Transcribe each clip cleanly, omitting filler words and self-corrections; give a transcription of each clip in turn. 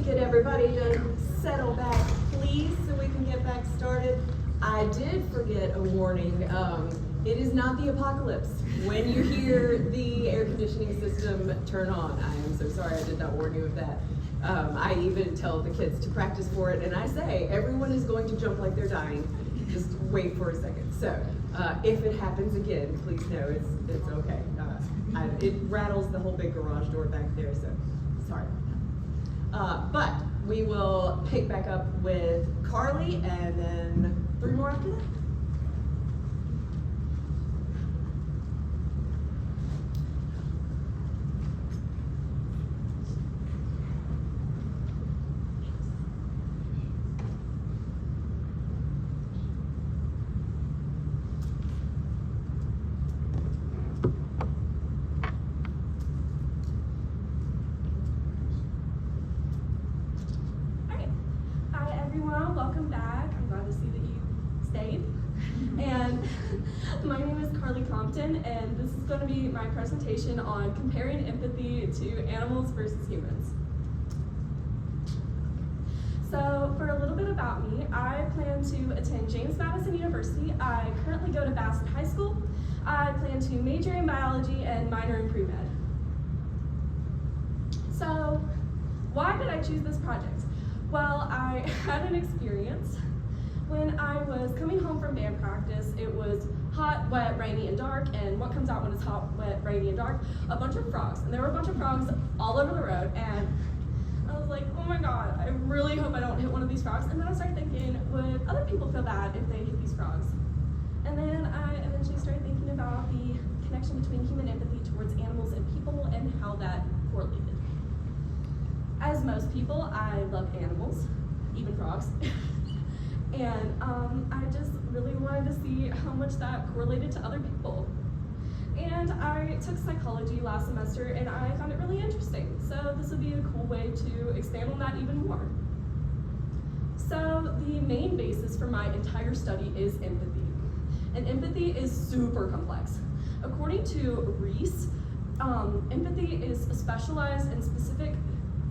get everybody to settle back, please, so we can get back started. I did forget a warning. It is not the apocalypse when you hear the air conditioning system turn on. I am so sorry I did not warn you of that. I even tell the kids to practice for it, and I say everyone is going to jump like they're dying. Just wait for a second. So if it happens again, please know it's okay. It rattles the whole big garage door back there, so sorry about that. But we will pick back up with Carly and then 3 more after that. Welcome back. I'm glad to see that you stayed. And my name is Carly Compton, and this is going to be my presentation on comparing empathy to animals versus humans. So for a little bit about me, I plan to attend James Madison University. I currently go to Bassett High School. I plan to major in biology and minor in pre-med. So why did I choose this project? Well, I had an experience when I was coming home from band practice. It was hot, wet, rainy, and dark, and what comes out when it's hot, wet, rainy, and dark? A bunch of frogs. And there were a bunch of frogs all over the road, and I was like, oh my god, I really hope I don't hit one of these frogs. And then I started thinking, would other people feel bad if they hit these frogs? And then I eventually started thinking about the connection between human empathy towards animals and people and how that correlated. As most people, I love animals, even frogs, and I just really wanted to see how much that correlated to other people. And I took psychology last semester, and I found it really interesting, so this would be a cool way to expand on that even more. So the main basis for my entire study is empathy, and empathy is super complex. According to Reese, empathy is specialized in specific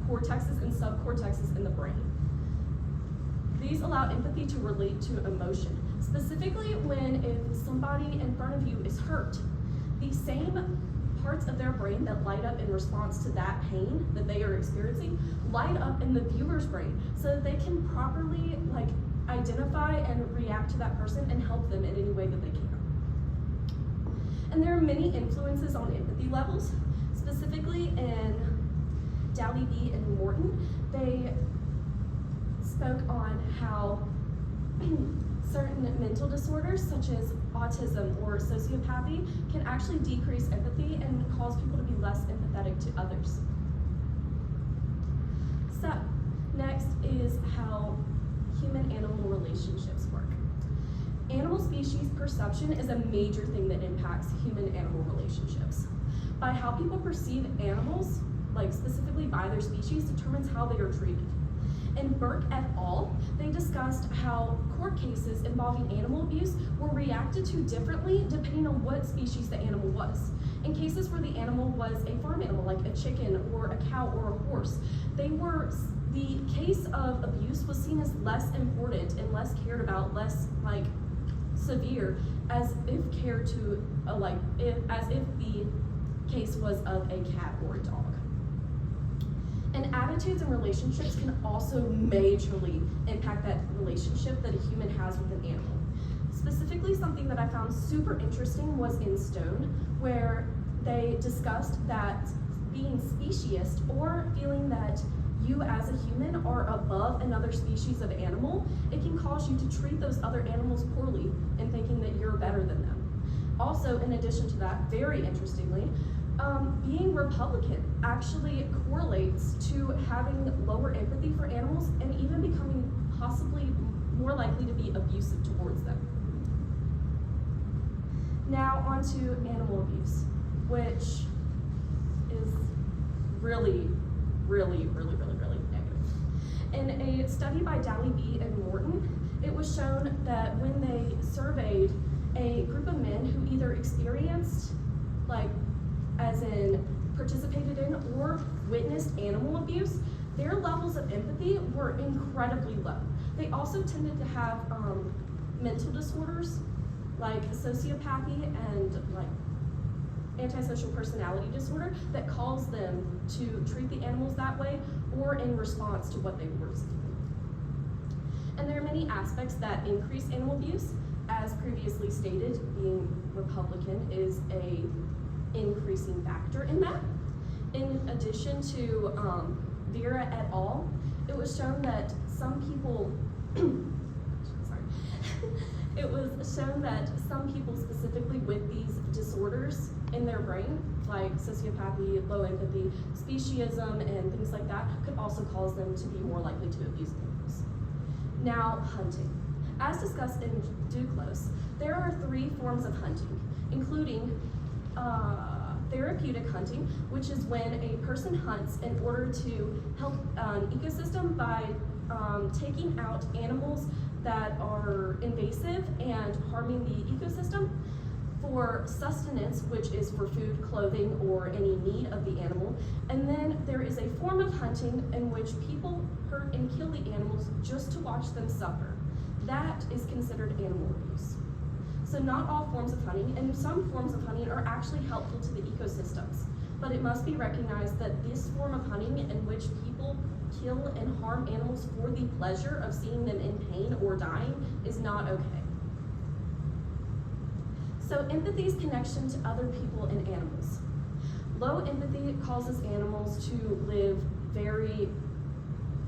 cortexes and subcortexes in the brain. These allow empathy to relate to emotion, specifically when if somebody in front of you is hurt, the same parts of their brain that light up in response to that pain that they are experiencing light up in the viewer's brain so that they can properly identify and react to that person and help them in any way that they can. And there are many influences on empathy levels, specifically in Dowdy B and Morton. They spoke on how certain mental disorders such as autism or sociopathy can actually decrease empathy and cause people to be less empathetic to others. So next is how human-animal relationships work. Animal species perception is a major thing that impacts human-animal relationships. By how people perceive animals, specifically by their species, determines how they are treated. In Burke et al., they discussed how court cases involving animal abuse were reacted to differently depending on what species the animal was. In cases where the animal was a farm animal, like a chicken or a cow or a horse, the case of abuse was seen as less important and less cared about, less severe, as if the case was of a cat or a dog. And attitudes and relationships can also majorly impact that relationship that a human has with an animal. Specifically, something that I found super interesting was in Stone, where they discussed that being speciesist or feeling that you as a human are above another species of animal, it can cause you to treat those other animals poorly and thinking that you're better than them. Also, in addition to that, very interestingly, being Republican actually correlates to having lower empathy for animals and even becoming possibly more likely to be abusive towards them. Now on to animal abuse, which is really, really, really, really, really negative. In a study by Dowdy B and Morton, it was shown that when they surveyed a group of men who either experienced, as in participated in or witnessed animal abuse, their levels of empathy were incredibly low. They also tended to have mental disorders like sociopathy and like antisocial personality disorder that caused them to treat the animals that way or in response to what they were seeing. And there are many aspects that increase animal abuse. As previously stated, being Republican is a increasing factor in that. In addition to Vera et al., it was shown that some people, it was shown that some people specifically with these disorders in their brain, like sociopathy, low empathy, speciesism, and things like that, could also cause them to be more likely to abuse animals. Now, hunting. As discussed in Duclos, there are 3 forms of hunting, including therapeutic hunting, which is when a person hunts in order to help an ecosystem by taking out animals that are invasive and harming the ecosystem. For sustenance, which is for food, clothing, or any need of the animal. And then there is a form of hunting in which people hurt and kill the animals just to watch them suffer. That is considered animal abuse. So not all forms of hunting, and some forms of hunting are actually helpful to the ecosystems. But it must be recognized that this form of hunting in which people kill and harm animals for the pleasure of seeing them in pain or dying is not okay. So empathy's connection to other people and animals. Low empathy causes animals to live very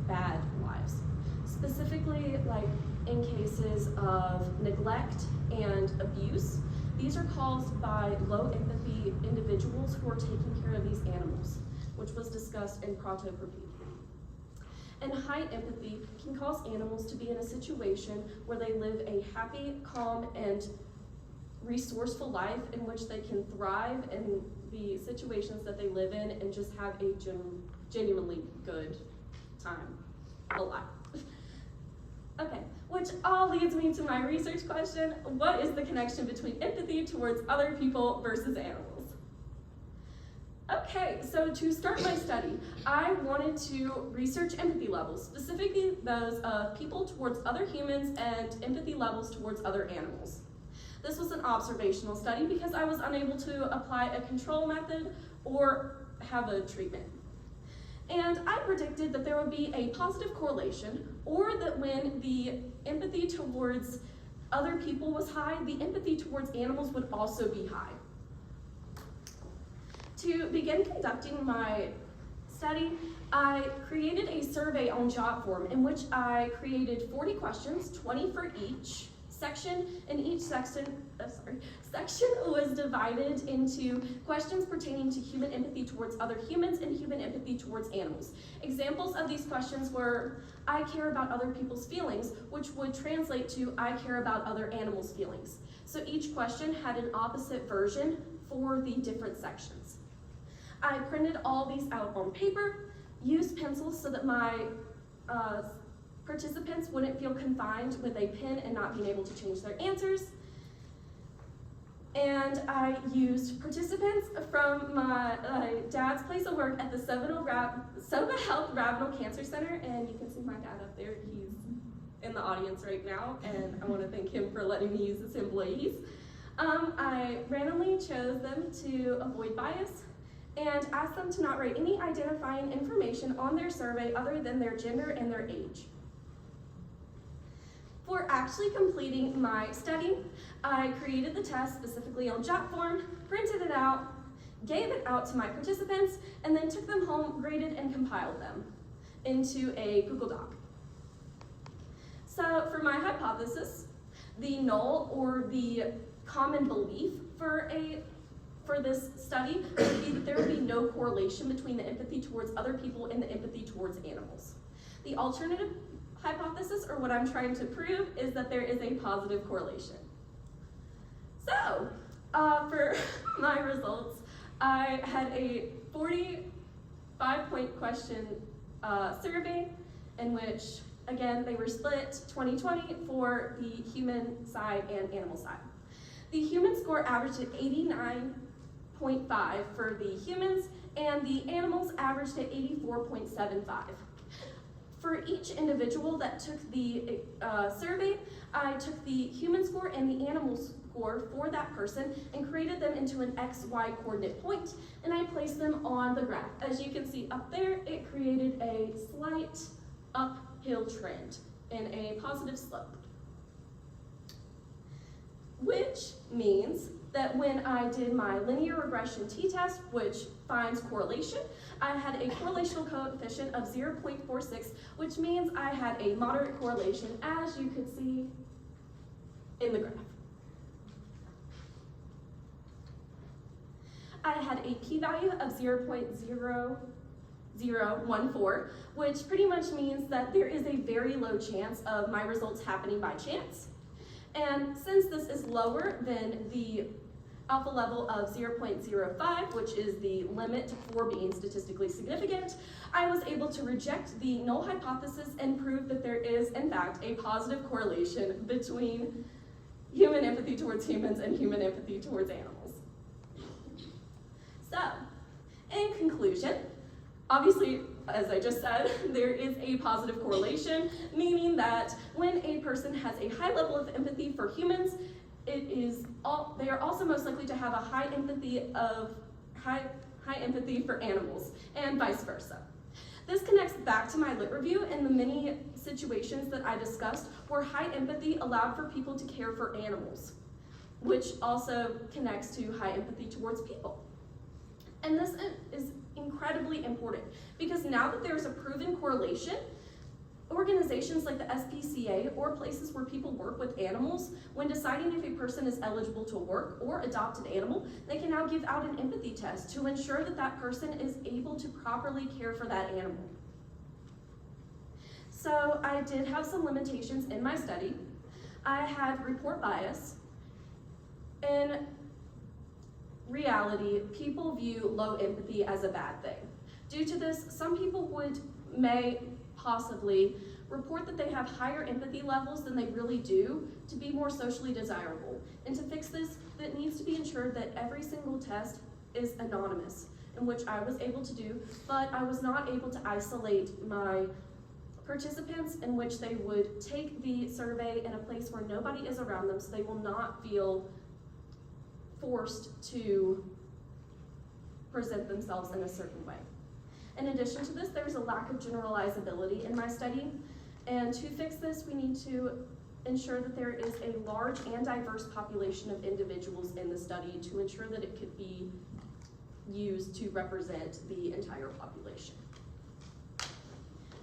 bad lives. Specifically, like in cases of neglect and abuse, these are caused by low empathy individuals who are taking care of these animals, which was discussed in protopropy. And high empathy can cause animals to be in a situation where they live a happy, calm, and resourceful life in which they can thrive in the situations that they live in and just have a genuinely good time alive. Okay, which all leads me to my research question: what is the connection between empathy towards other people versus animals? Okay, so to start my study, I wanted to research empathy levels, specifically those of people towards other humans and empathy levels towards other animals. This was an observational study because I was unable to apply a control method or have a treatment. And I predicted that there would be a positive correlation, or that when the empathy towards other people was high, the empathy towards animals would also be high. To begin conducting my study, I created a survey on job form in which I created 40 questions, 20 for each section, and each section was divided into questions pertaining to human empathy towards other humans and human empathy towards animals. Examples of these questions were, I care about other people's feelings, which would translate to I care about other animals' feelings. So each question had an opposite version for the different sections. I printed all these out on paper, used pencils so that my participants wouldn't feel confined with a pen and not being able to change their answers. And I used participants from my dad's place of work at the Sova Health Ravenel Cancer Center, and you can see my dad up there. He's in the audience right now, and I want to thank him for letting me use his employees. I randomly chose them to avoid bias and asked them to not write any identifying information on their survey other than their gender and their age. For actually completing my study, I created the test specifically on job form, printed it out, gave it out to my participants, and then took them home, graded, and compiled them into a Google Doc. So for my hypothesis, the null or the common belief for this study would be that there would be no correlation between the empathy towards other people and the empathy towards animals. The alternative hypothesis, or what I'm trying to prove, is that there is a positive correlation. So, for my results, I had a 45-point question survey in which, again, they were split 20-20 for the human side and animal side. The human score averaged at 89.5 for the humans, and the animals averaged at 84.75. For each individual that took the survey, I took the human score and the animal score for that person and created them into an XY coordinate point, and I placed them on the graph. As you can see up there, it created a slight uphill trend and a positive slope, which means that when I did my linear regression t-test, which finds correlation, I had a correlational coefficient of 0.46, which means I had a moderate correlation, as you could see in the graph. I had a p-value of 0.0014, which pretty much means that there is a very low chance of my results happening by chance. And since this is lower than the alpha level of 0.05, which is the limit for being statistically significant, I was able to reject the null hypothesis and prove that there is, in fact, a positive correlation between human empathy towards humans and human empathy towards animals. So, in conclusion, obviously, as I just said, there is a positive correlation, meaning that when a person has a high level of empathy for humans, they are also most likely to have a high empathy for animals, and vice versa. This connects back to my lit review and the many situations that I discussed where high empathy allowed for people to care for animals, which also connects to high empathy towards people. And this is incredibly important because now that there's a proven correlation, organizations like the SPCA or places where people work with animals, when deciding if a person is eligible to work or adopt an animal, they can now give out an empathy test to ensure that that person is able to properly care for that animal. So I did have some limitations in my study. I had report bias. In reality, people view low empathy as a bad thing. Due to this, some people may possibly report that they have higher empathy levels than they really do to be more socially desirable. And to fix this, it needs to be ensured that every single test is anonymous, in which I was able to do, but I was not able to isolate my participants, in which they would take the survey in a place where nobody is around them so they will not feel forced to present themselves in a certain way. In addition to this, there's a lack of generalizability in my study, and to fix this, we need to ensure that there is a large and diverse population of individuals in the study to ensure that it could be used to represent the entire population.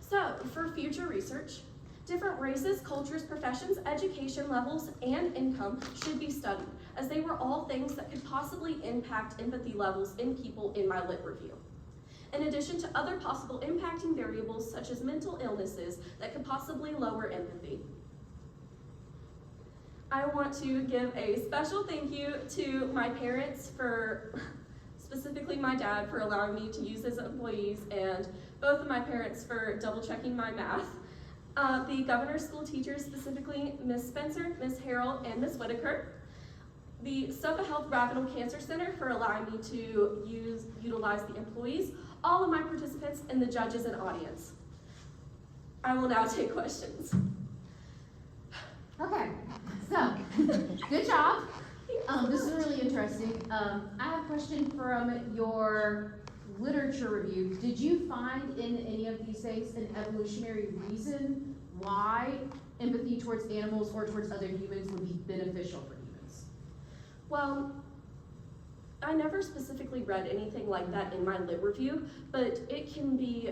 So, for future research, different races, cultures, professions, education levels, and income should be studied, as they were all things that could possibly impact empathy levels in people in my lit review. In addition to other possible impacting variables such as mental illnesses that could possibly lower empathy. I want to give a special thank you to my parents specifically my dad for allowing me to use his employees, and both of my parents for double checking my math. The governor's school teachers, specifically Ms. Spencer, Ms. Harrell, and Ms. Whitaker. The Soka Health Ravenel Cancer Center for allowing me to utilize the employees, all of my participants, and the judges and audience. I will now take questions. Okay, so, good job. This is really interesting. I have a question from your literature review. Did you find in any of these things an evolutionary reason why empathy towards animals or towards other humans would be beneficial for humans? Well, I never specifically read anything like that in my lit review, but it can be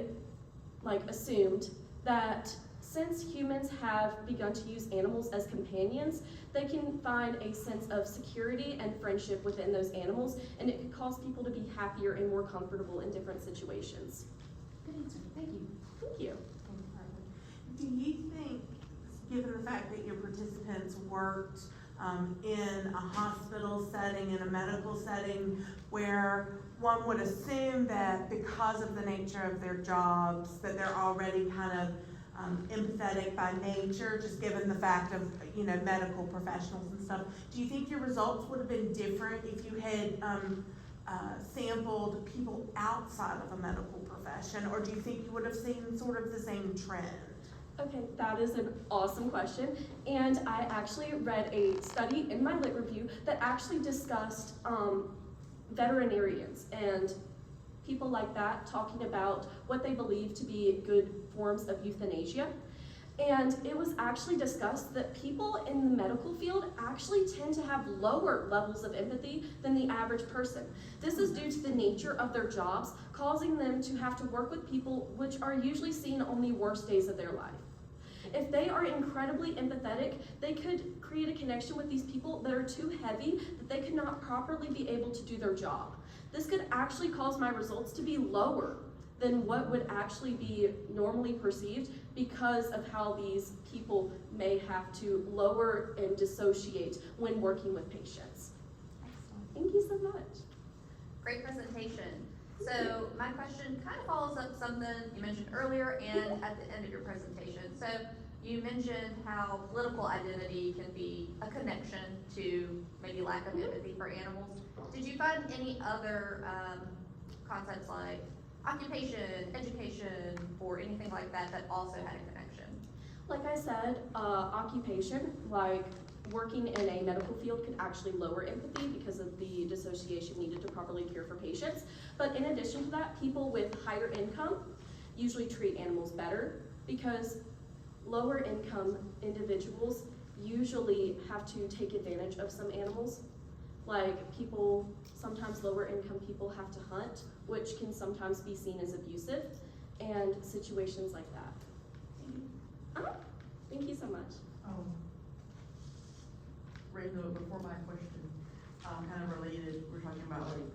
assumed that since humans have begun to use animals as companions, they can find a sense of security and friendship within those animals, and it can cause people to be happier and more comfortable in different situations. Good answer, thank you. Thank you. Do you think, given the fact that your participants worked in a hospital setting, in a medical setting, where one would assume that because of the nature of their jobs, that they're already kind of empathetic by nature, just given the fact of, medical professionals and stuff, do you think your results would have been different if you had sampled people outside of a medical profession? profession, or do you think you would have seen sort of the same trend? Okay, that is an awesome question. And I actually read a study in my lit review that actually discussed veterinarians and people like that talking about what they believe to be good forms of euthanasia. And it was actually discussed that people in the medical field actually tend to have lower levels of empathy than the average person. This is due to the nature of their jobs, causing them to have to work with people which are usually seen on the worst days of their life. If they are incredibly empathetic, they could create a connection with these people that are too heavy that they could not properly be able to do their job. This could actually cause my results to be lower than what would actually be normally perceived because of how these people may have to lower and dissociate when working with patients. Excellent. Thank you so much. Great presentation. So my question kind of follows up something you mentioned earlier and at the end of your presentation. So you mentioned how political identity can be a connection to maybe lack of empathy for animals. Did you find any other concepts like occupation, education, or anything like that that also had a connection? Like I said, occupation, like working in a medical field could actually lower empathy because of the dissociation needed to properly care for patients. But in addition to that, people with higher income usually treat animals better because lower income individuals usually have to take advantage of some animals. Like people, sometimes lower income people have to hunt, which can sometimes be seen as abusive, and situations like that. Thank you so much. Randall, before my question, kind of related, we're talking about like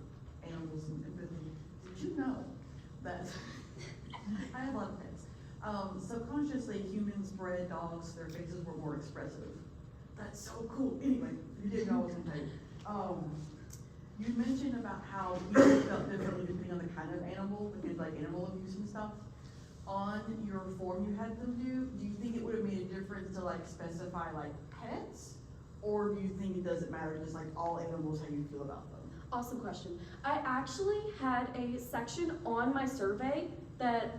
animals and empathy. Did you know that, I have a lot of pets, subconsciously humans bred dogs, their faces were more expressive. That's so cool. Anyway, you didn't know I was gonna tell you. You mentioned about how people felt differently depending on the kind of animal, because like animal abuse and stuff. On your form you had them do you think it would have made a difference to like specify like pets? Or do you think it doesn't matter, just like all animals, how you feel about them? Awesome question. I actually had a section on my survey that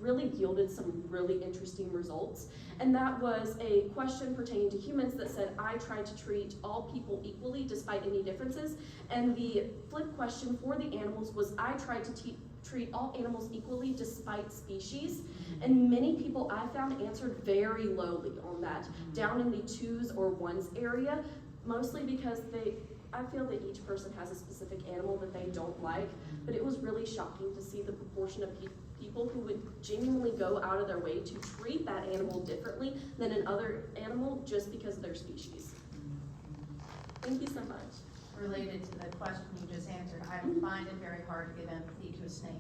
really yielded some really interesting results. And that was a question pertaining to humans that said, I tried to treat all people equally despite any differences. And the flip question for the animals was, I tried to treat all animals equally despite species. And many people I found answered very lowly on that, down in the 2s or 1s area, mostly because I feel that each person has a specific animal that they don't like, but it was really shocking to see the proportion of people who would genuinely go out of their way to treat that animal differently than another animal just because of their species. Thank you so much. Related to the question you just answered, I find it very hard to give empathy to a snake.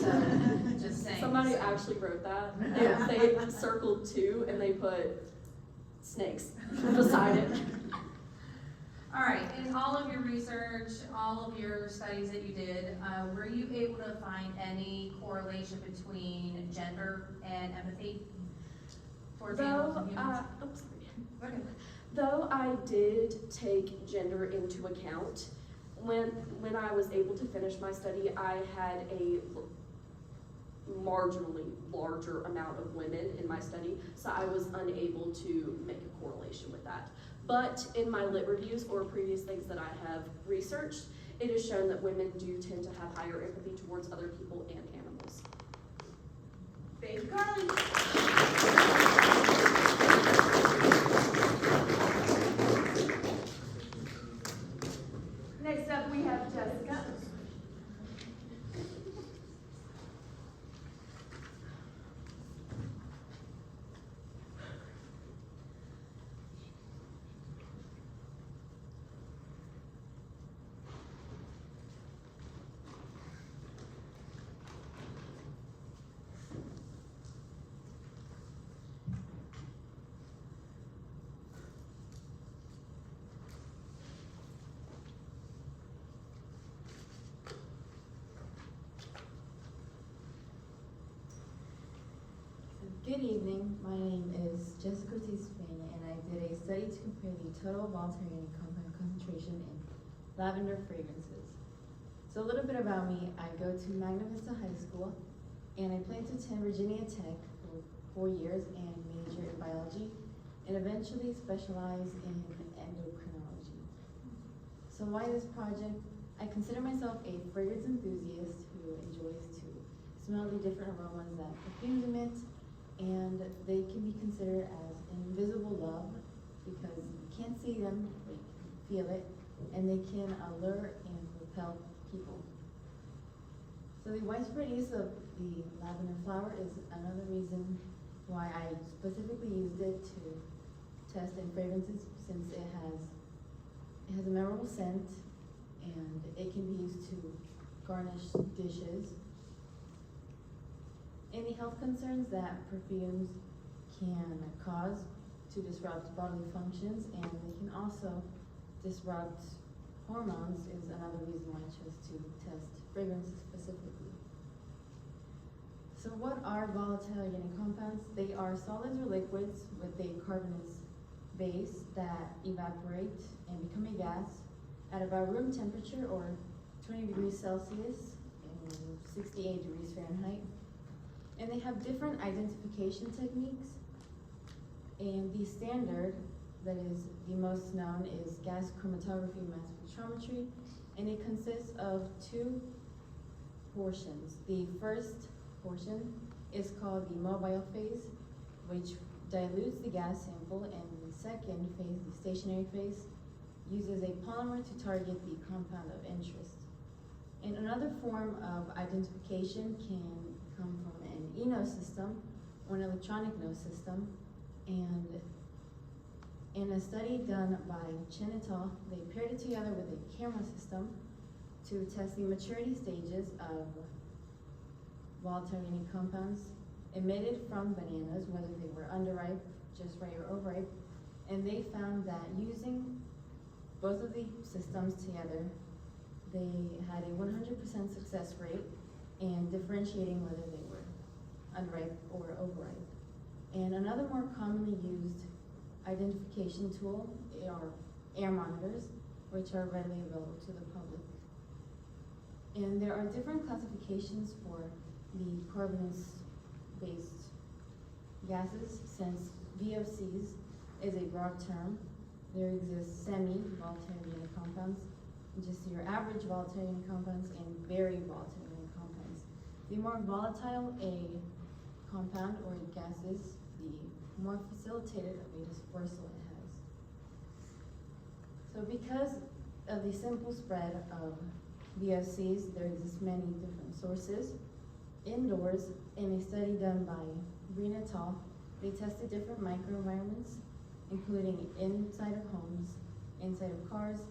So, just saying. Somebody actually wrote that. Yeah. They circled 2 and they put snakes beside it. All right, in all of your research, all of your studies that you did, were you able to find any correlation between gender and empathy towards animals and humans? Okay. Though I did take gender into account, when I was able to finish my study, I had a marginally larger amount of women in my study, so I was unable to make a correlation with that. But in my lit reviews or previous things that I have researched, it has shown that women do tend to have higher empathy towards other people and animals. Thank you, Carly. Next up, we have Jessica. Good evening, my name is Jessica Ortiz-Peña, and I did a study to compare the total voluntary and compound concentration in lavender fragrances. So a little bit about me, I go to Magna Vista High School, and I plan to attend Virginia Tech for 4 years and major in biology, and eventually specialize in endocrinology. So why this project? I consider myself a fragrance enthusiast who enjoys to smell the different aromas that perfumes emit, and they can be considered as invisible love because you can't see them, but you can feel it, and they can allure and repel people. So the widespread use of the lavender flower is another reason why I specifically used it to test in fragrances, since it has a memorable scent and it can be used to garnish dishes. Any health concerns that perfumes can cause to disrupt bodily functions, and they can also disrupt hormones is another reason why I chose to test fragrances specifically. So what are volatile organic compounds? They are solids or liquids with a carbonous base that evaporate and become a gas at about room temperature, or 20 degrees Celsius and 68 degrees Fahrenheit. And they have different identification techniques. And the standard that is the most known is gas chromatography mass spectrometry, and it consists of 2 portions. The first portion is called the mobile phase, which dilutes the gas sample, and the second phase, the stationary phase, uses a polymer to target the compound of interest. And another form of identification can come from an e-nose system or an electronic nose system. And in a study done by Chen et al., they paired it together with a camera system to test the maturity stages of volatile organic compounds emitted from bananas, whether they were underripe, just right, or overripe. And they found that using both of the systems together, they had a 100% success rate in differentiating whether they were underripe or overripe. And another more commonly used identification tool are air monitors, which are readily available to the public. And there are different classifications for the carbonous-based gases, since VOCs is a broad term. There exist semi-volatile organic compounds, just your average volatile organic compounds, and very volatile organic compounds. The more volatile a compound or a gas is, the more facilitated of a dispersal it has. So because of the simple spread of VOCs, there exist many different sources. Indoors, in a study done by Green et al., they tested different microenvironments, including inside of homes, inside of cars,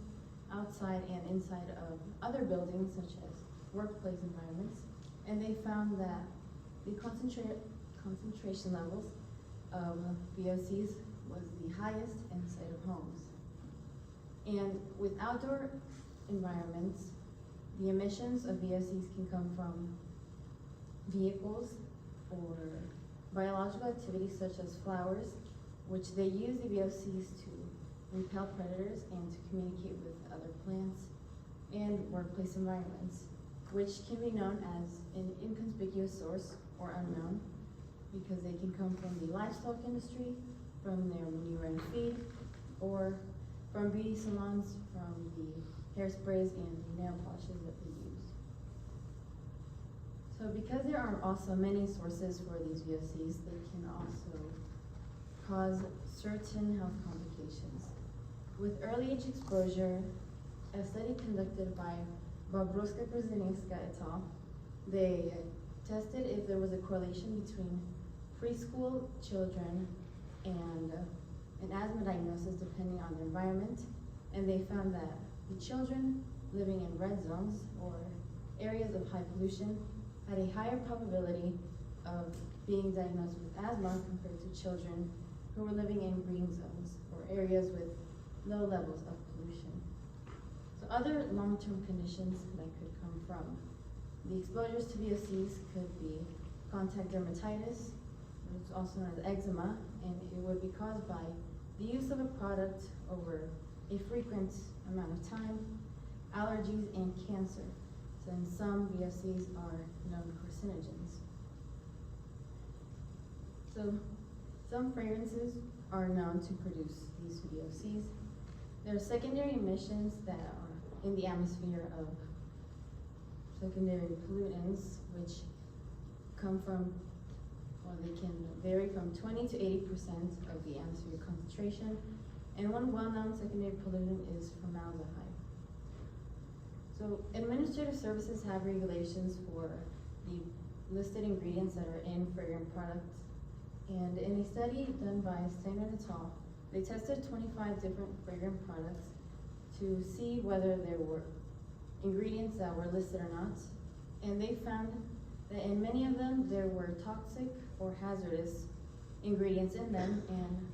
outside and inside of other buildings, such as workplace environments, and they found that the concentration levels of VOCs was the highest inside of homes. And with outdoor environments, the emissions of VOCs can come from vehicles or biological activities such as flowers, which they use the VOCs to repel predators and to communicate with other plants, and workplace environments, which can be known as an inconspicuous source or unknown, because they can come from the livestock industry, from their manure and feed, or from beauty salons, from the hairsprays and the nail polishes that they use. So because there are also many sources for these VOCs, they can also cause certain health complications. With early age exposure, a study conducted by Bobrovska-Krzyzewska et al., they tested if there was a correlation between preschool children and an asthma diagnosis depending on the environment, and they found that the children living in red zones or areas of high pollution had a higher probability of being diagnosed with asthma compared to children who were living in green zones or areas with low levels of pollution. So other long-term conditions that could come from the exposures to VOCs could be contact dermatitis, which is also known as eczema, and it would be caused by the use of a product over a frequent amount of time, allergies, and cancer, since some VOCs are known carcinogens. So, some fragrances are known to produce these VOCs. There are secondary emissions that are in the atmosphere of secondary pollutants, which come from, well, they can vary from 20 to 80% of the atmospheric concentration. And one well-known secondary pollutant is formaldehyde. So administrative services have regulations for the listed ingredients that are in fragrant products. And in a study done by Steiner et al., they tested 25 different fragrant products to see whether there were ingredients that were listed or not. And they found that in many of them, there were toxic or hazardous ingredients in them. And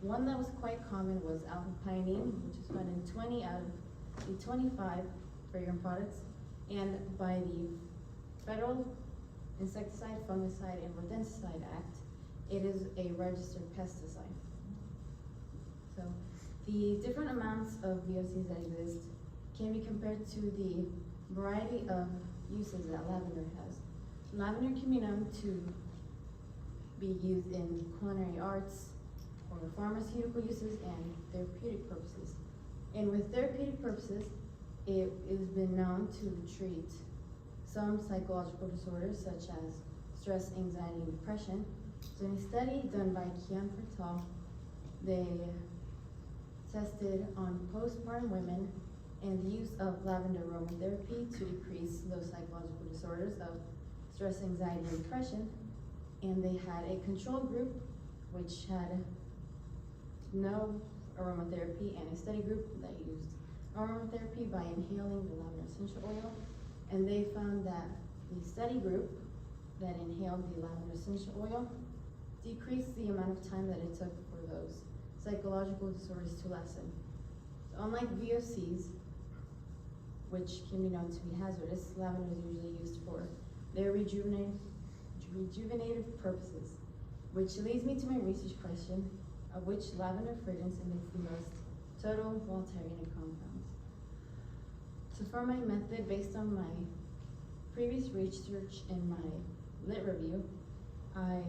one that was quite common was alpha-pinene, which is found in 20 out of the 25 fragrant products. And by the Federal Insecticide, Fungicide, and Rodenticide Act, it is a registered pesticide. So the different amounts of VOCs that exist can be compared to the variety of uses that lavender has. Lavender can be known to be used in culinary arts or pharmaceutical uses and therapeutic purposes. And with therapeutic purposes, it has been known to treat some psychological disorders such as stress, anxiety, and depression. So in a study done by Kian et al., they tested on postpartum women and the use of lavender aromatherapy to decrease those psychological disorders of stress, anxiety, and depression. And they had a control group which had no aromatherapy and a study group that used aromatherapy by inhaling the lavender essential oil. And they found that the study group that inhaled the lavender essential oil decreased the amount of time that it took for those psychological disorders to lessen. So unlike VOCs, which can be known to be hazardous, lavender is usually used for their rejuvenative purposes, which leads me to my research question of which lavender fragrance emits the most total voltaireanic compounds. So for my method, based on my previous research and my lit review, I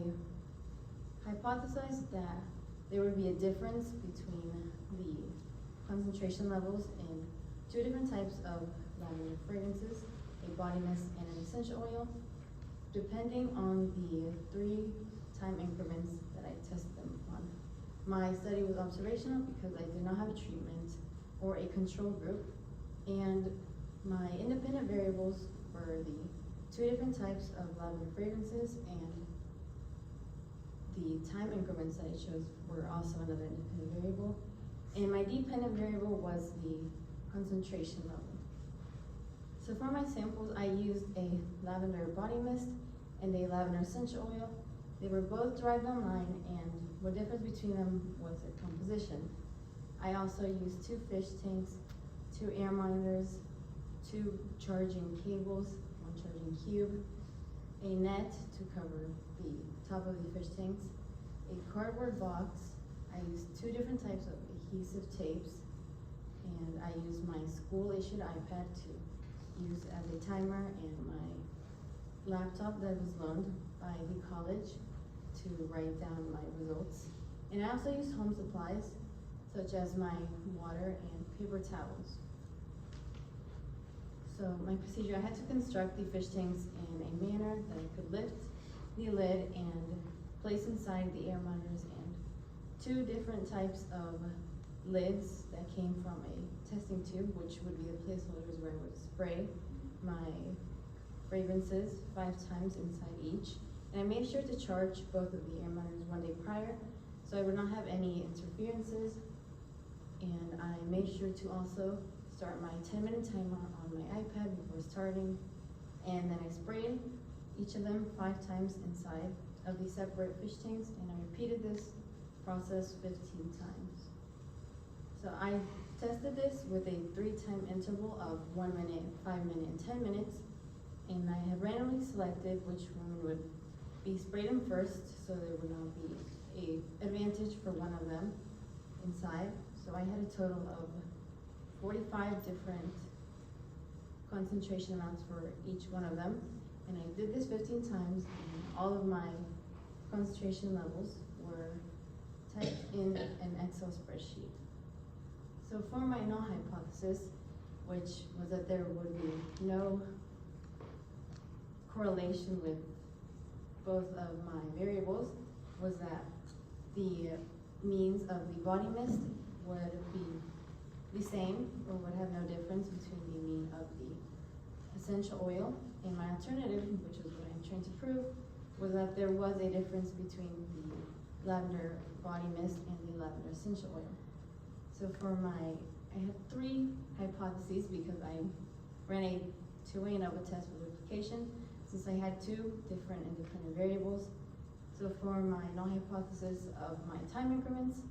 hypothesized that there would be a difference between the concentration levels in two different types of lavender fragrances, a body mist and an essential oil, depending on the 3 time increments that I tested them on. My study was observational because I did not have a treatment or a control group, and my independent variables were the 2 different types of lavender fragrances, and the time increments that I chose were also another independent variable. And my dependent variable was the concentration level. So for my samples, I used a lavender body mist and a lavender essential oil. They were both derived online, and what difference between them was their composition. I also used 2 fish tanks, 2 air monitors, 2 charging cables, 1 charging cube, a net to cover the top of the fish tanks, a cardboard box. I used 2 different types of adhesive tapes, and I used my school-issued iPad to use as a timer, and my laptop that was loaned by the college to write down my results. And I also used home supplies, such as my water and paper towels. So my procedure, I had to construct the fish tanks in a manner that I could lift the lid and place inside the air monitors, and 2 different types of lids that came from a testing tube, which would be the placeholders where I would spray my fragrances 5 times inside each. And I made sure to charge both of the air monitors 1 day prior, so I would not have any interferences. And I made sure to also start my 10-minute timer on my iPad before starting, and then I sprayed each of them 5 times inside of the separate fish tanks, and I repeated this process 15 times. So I tested this with a 3-time interval of 1 minute, 5 minutes, and 10 minutes, and I have randomly selected which one would be sprayed in first, so there would not be an advantage for one of them inside. So I had a total of 45 different concentration amounts for each one of them, and I did this 15 times, and all of my concentration levels were typed in an Excel spreadsheet. So for my null hypothesis, which was that there would be no correlation with both of my variables, was that the means of the body mist would be the same or would have no difference between the mean of the essential oil. And my alternative, which is what I'm trying to prove, was that there was a difference between the lavender body mist and the lavender essential oil. So for I had 3 hypotheses because I ran a two-way ANOVA test with replication since I had 2 different independent variables. So for my null hypothesis of my time increments,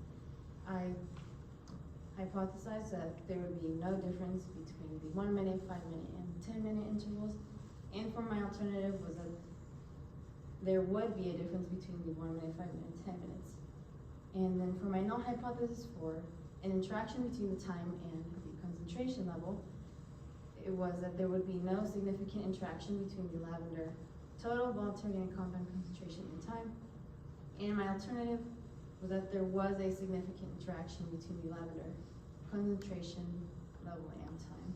I hypothesized that there would be no difference between the 1 minute, 5 minute, and 10-minute intervals. And for my alternative was that there would be a difference between the 1 minute, 5 minute, 10 minutes. And then for my null hypothesis for an interaction between the time and the concentration level, it was that there would be no significant interaction between the lavender total voluntary organic compound concentration and time. And my alternative was that there was a significant interaction between the lavender concentration level and time.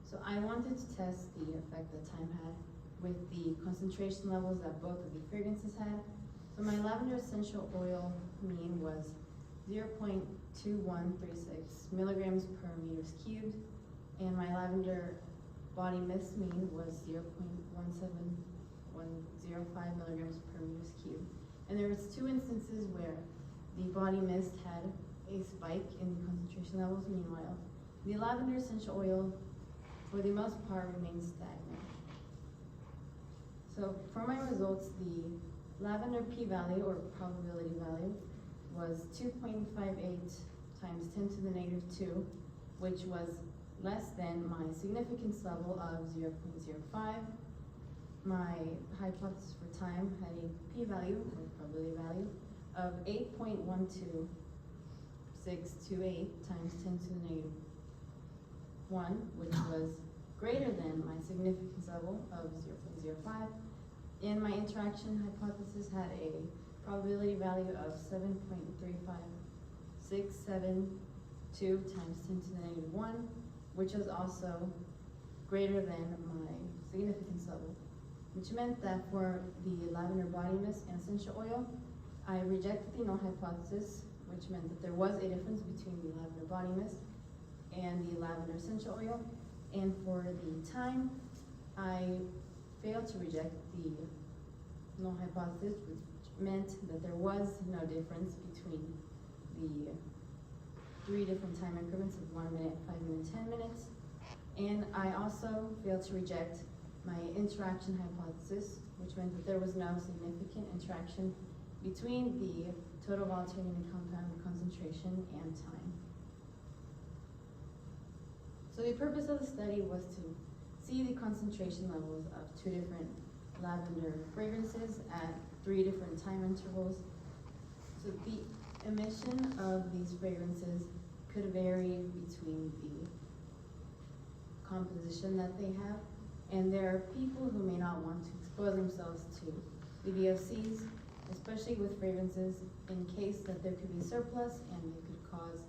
So I wanted to test the effect that time had with the concentration levels that both of the fragrances had. So my lavender essential oil mean was 0.2136 milligrams per meters cubed, and my lavender body mist mean was 0.17105 milligrams per meters cubed. And there was 2 instances where the body mist had a spike in the concentration levels, meanwhile the lavender essential oil for the most part remained stagnant. So for my results, the lavender p-value or probability value was 2.58 times 10 to the negative 2, which was less than my significance level of 0.05. My hypothesis for time had a p-value, or probability value, of 8.12628 times 10 to the negative 1, which was greater than my significance level of 0.05. And my interaction hypothesis had a probability value of 7.35672 times 10 to the negative 1, which was also greater than my significance level, which meant that for the lavender body mist and essential oil, I rejected the null hypothesis, which meant that there was a difference between the lavender body mist and the lavender essential oil. And for the time, I failed to reject the null hypothesis, which meant that there was no difference between the 3 different time increments of 1 minute, 5 minutes, 10 minutes. And I also failed to reject my interaction hypothesis, which meant that there was no significant interaction between the total volatile organic compound concentration and time. So the purpose of the study was to see the concentration levels of 2 different lavender fragrances at 3 different time intervals. So the emission of these fragrances could vary between the composition that they have, and there are people who may not want to expose themselves to the VOCs, especially with fragrances, in case that there could be surplus and they could cause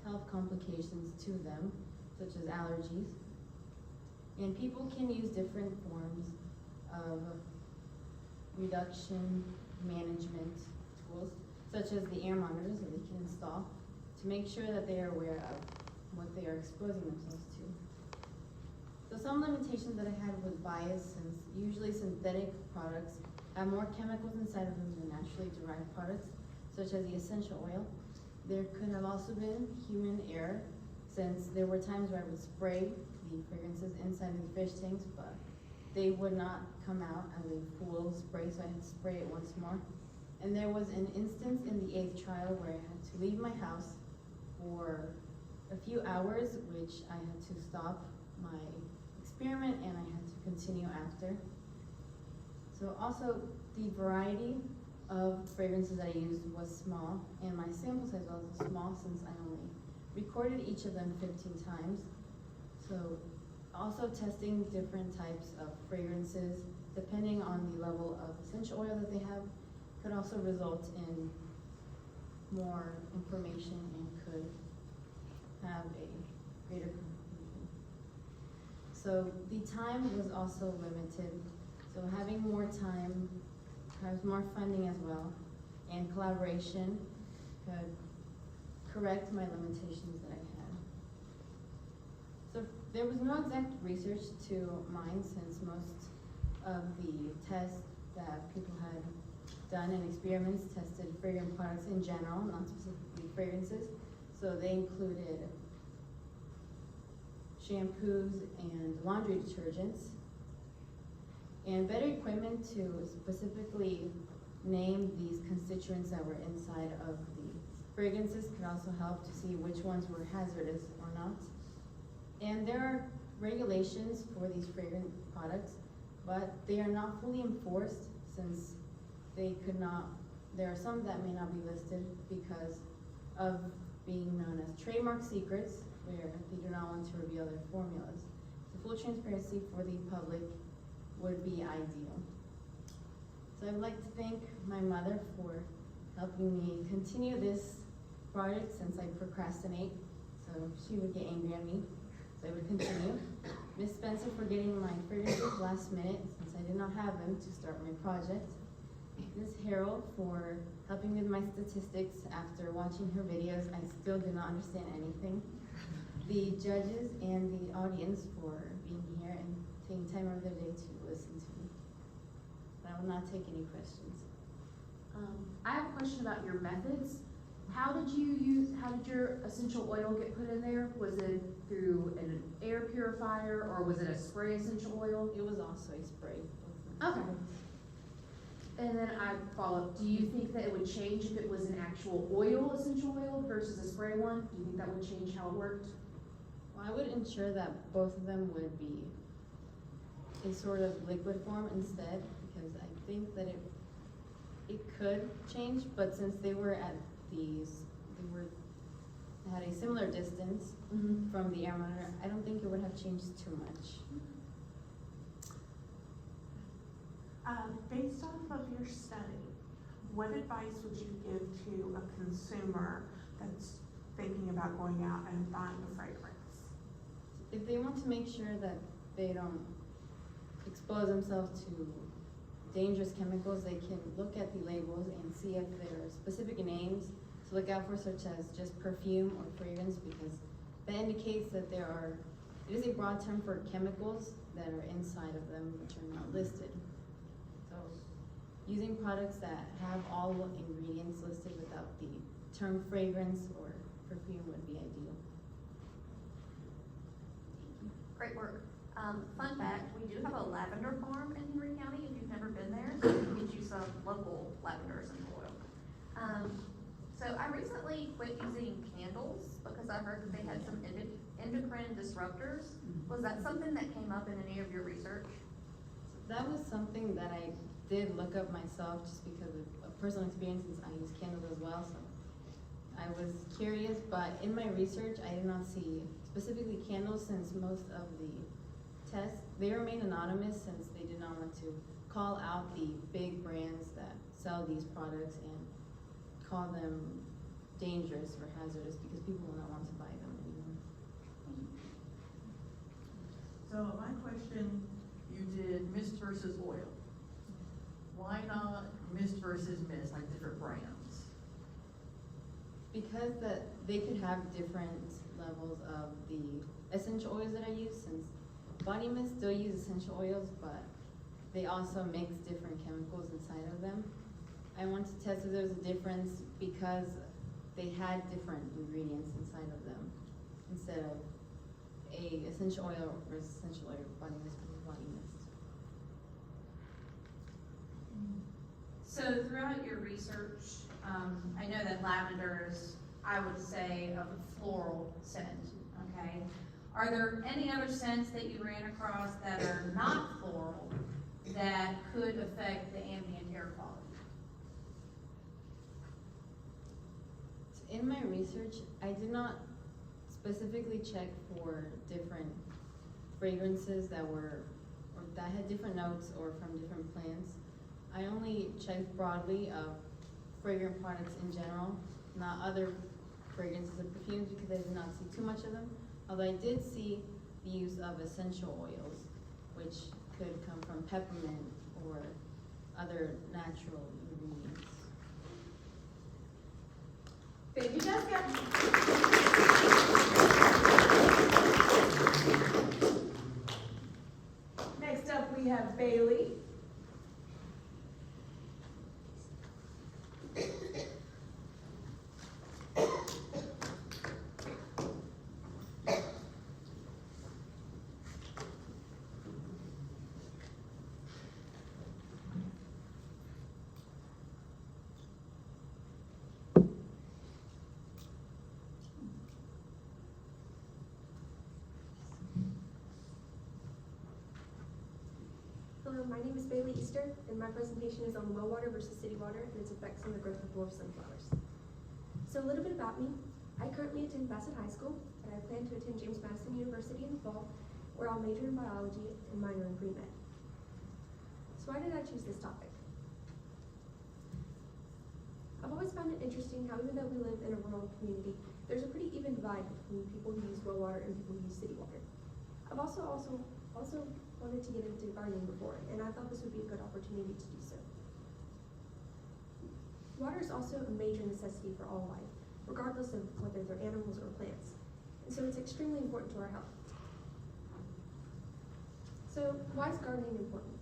health complications to them, such as allergies. And people can use different forms of reduction management tools, such as the air monitors that they can install to make sure that they are aware of what they are exposing themselves to. So some limitations that I had was bias, since usually synthetic products have more chemicals inside of them than naturally derived products, such as the essential oil. There could have also been human error, since there were times where I would spray the fragrances inside of the fish tanks, but they would not come out as a full spray, so I had to spray it once more. And there was an instance in the 8th trial where I had to leave my house for a few hours, which I had to stop my experiment and I had to continue after. So also the variety of fragrances I used was small, and my sample size was also small since I only recorded each of them 15 times. So also testing different types of fragrances depending on the level of essential oil that they have, could also result in more information and could have a greater confusion. So the time was also limited, so having more time, has more funding as well, and collaboration could correct my limitations that I had. So there was no exact research to mine, since most of the tests that people had done and experiments tested fragrant products in general, not specifically fragrances. So they included shampoos and laundry detergents, and better equipment to specifically name these constituents that were inside of the fragrances could also help to see which ones were hazardous or not. And there are regulations for these fragrant products, but they are not fully enforced, since they could not, there are some that may not be listed because of being known as trademark secrets, where they do not want to reveal their formulas. So full transparency for the public would be ideal. So I would like to thank my mother for helping me continue this project, since I procrastinate, so she would get angry at me, so I would continue. Miss Spencer for getting my fragrances last minute, since I did not have them to start my project. Ms. Harold for helping with my statistics. After watching her videos, I still do not understand anything. The judges and the audience for being here and taking time out of their day to listen to me. But I will not take any questions. I have a question about your methods. How did your essential oil get put in there? Was it through an air purifier, or was it a spray essential oil? It was also a spray. Okay. And then I follow up, do you think that it would change if it was an actual oil essential oil versus a spray one? Do you think that would change how it worked? Well, I would ensure that both of them would be a sort of liquid form instead, because I think that it could change, but since they were at they had a similar distance from the air monitor, I don't think it would have changed too much. Based off of your study, what advice would you give to a consumer that's thinking about going out and buying a fragrance? If they want to make sure that they don't expose themselves to dangerous chemicals, they can look at the labels and see if there are specific names to look out for, such as just perfume or fragrance, because that indicates that it is a broad term for chemicals that are inside of them which are not listed. So using products that have all ingredients listed without the term fragrance or perfume would be ideal. Great work. Fun fact, we do have a lavender farm in Henry County, if you've never been there, so we can get you some local lavender essential oil. So I recently quit using candles because I heard that they had some endocrine disruptors. Was that something that came up in any of your research? That was something that I did look up myself, just because of personal experience, since I use candles as well, so I was curious, but in my research, I did not see specifically candles, since most of the tests, they remain anonymous, since they did not want to call out the big brands that sell these products and call them dangerous or hazardous, because people will not want to buy them anymore. So my question, you did mist versus oil. Why not mist versus mist, like different brands? Because they could have different levels of the essential oils that I use, since body mist still use essential oils, but they also mix different chemicals inside of them. I want to test if there's a difference because they had different ingredients inside of them, instead of a essential oil versus essential oil body mist versus body mist. So throughout your research, I know that lavender is, I would say, of a floral scent, okay? Are there any other scents that you ran across that are not floral that could affect the ambient air quality? In my research, I did not specifically check for different fragrances that that had different notes or from different plants. I only checked broadly of fragrant products in general, not other fragrances and perfumes, because I did not see too much of them. Although I did see the use of essential oils, which could come from peppermint or other natural ingredients. Thank you, Jessica. Next up, we have Bailey. Hello, my name is Bailey Easter, and my presentation is on well water versus city water and its effects on the growth of dwarf sunflowers. So a little bit about me. I currently attend Bassett High School, and I plan to attend James Madison University in the fall, where I'll major in biology and minor in pre-med. So why did I choose this topic? I've always found it interesting how even though we live in a rural community, there's a pretty even divide between people who use well water and people who use city water. I've also wanted to get into gardening before, and I thought this would be a good opportunity to do so. Water is also a major necessity for all life, regardless of whether they're animals or plants, and so it's extremely important to our health. So why is gardening important?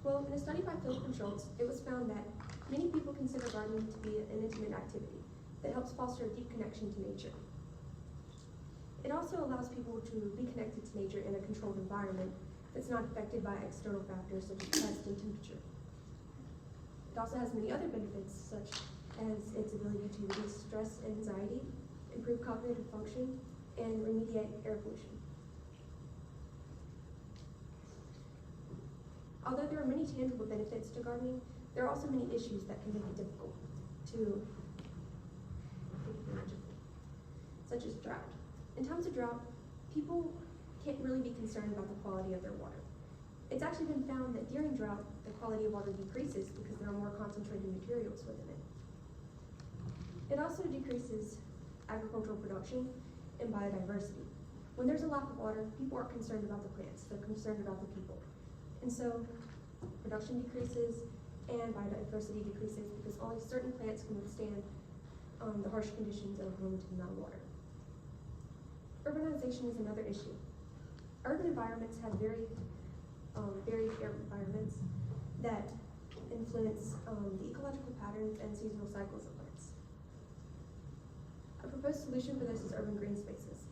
Well, in a study by Philip and Schultz, it was found that many people consider gardening to be an intimate activity that helps foster a deep connection to nature. It also allows people to be connected to nature in a controlled environment that's not affected by external factors such as pest and temperature. It also has many other benefits, such as its ability to reduce stress and anxiety, improve cognitive function, and remediate air pollution. Although there are many tangible benefits to gardening, there are also many issues that can make it difficult to take advantage of, such as drought. In times of drought, people can't really be concerned about the quality of their water. It's actually been found that during drought, the quality of water decreases because there are more concentrated materials within it. It also decreases agricultural production and biodiversity. When there's a lack of water, people aren't concerned about the plants, they're concerned about the people. And so production decreases and biodiversity decreases because only certain plants can withstand the harsh conditions of limited amount of water. Urbanization is another issue. Urban environments have very air environments that influence the ecological patterns and seasonal cycles of plants. A proposed solution for this is urban green spaces.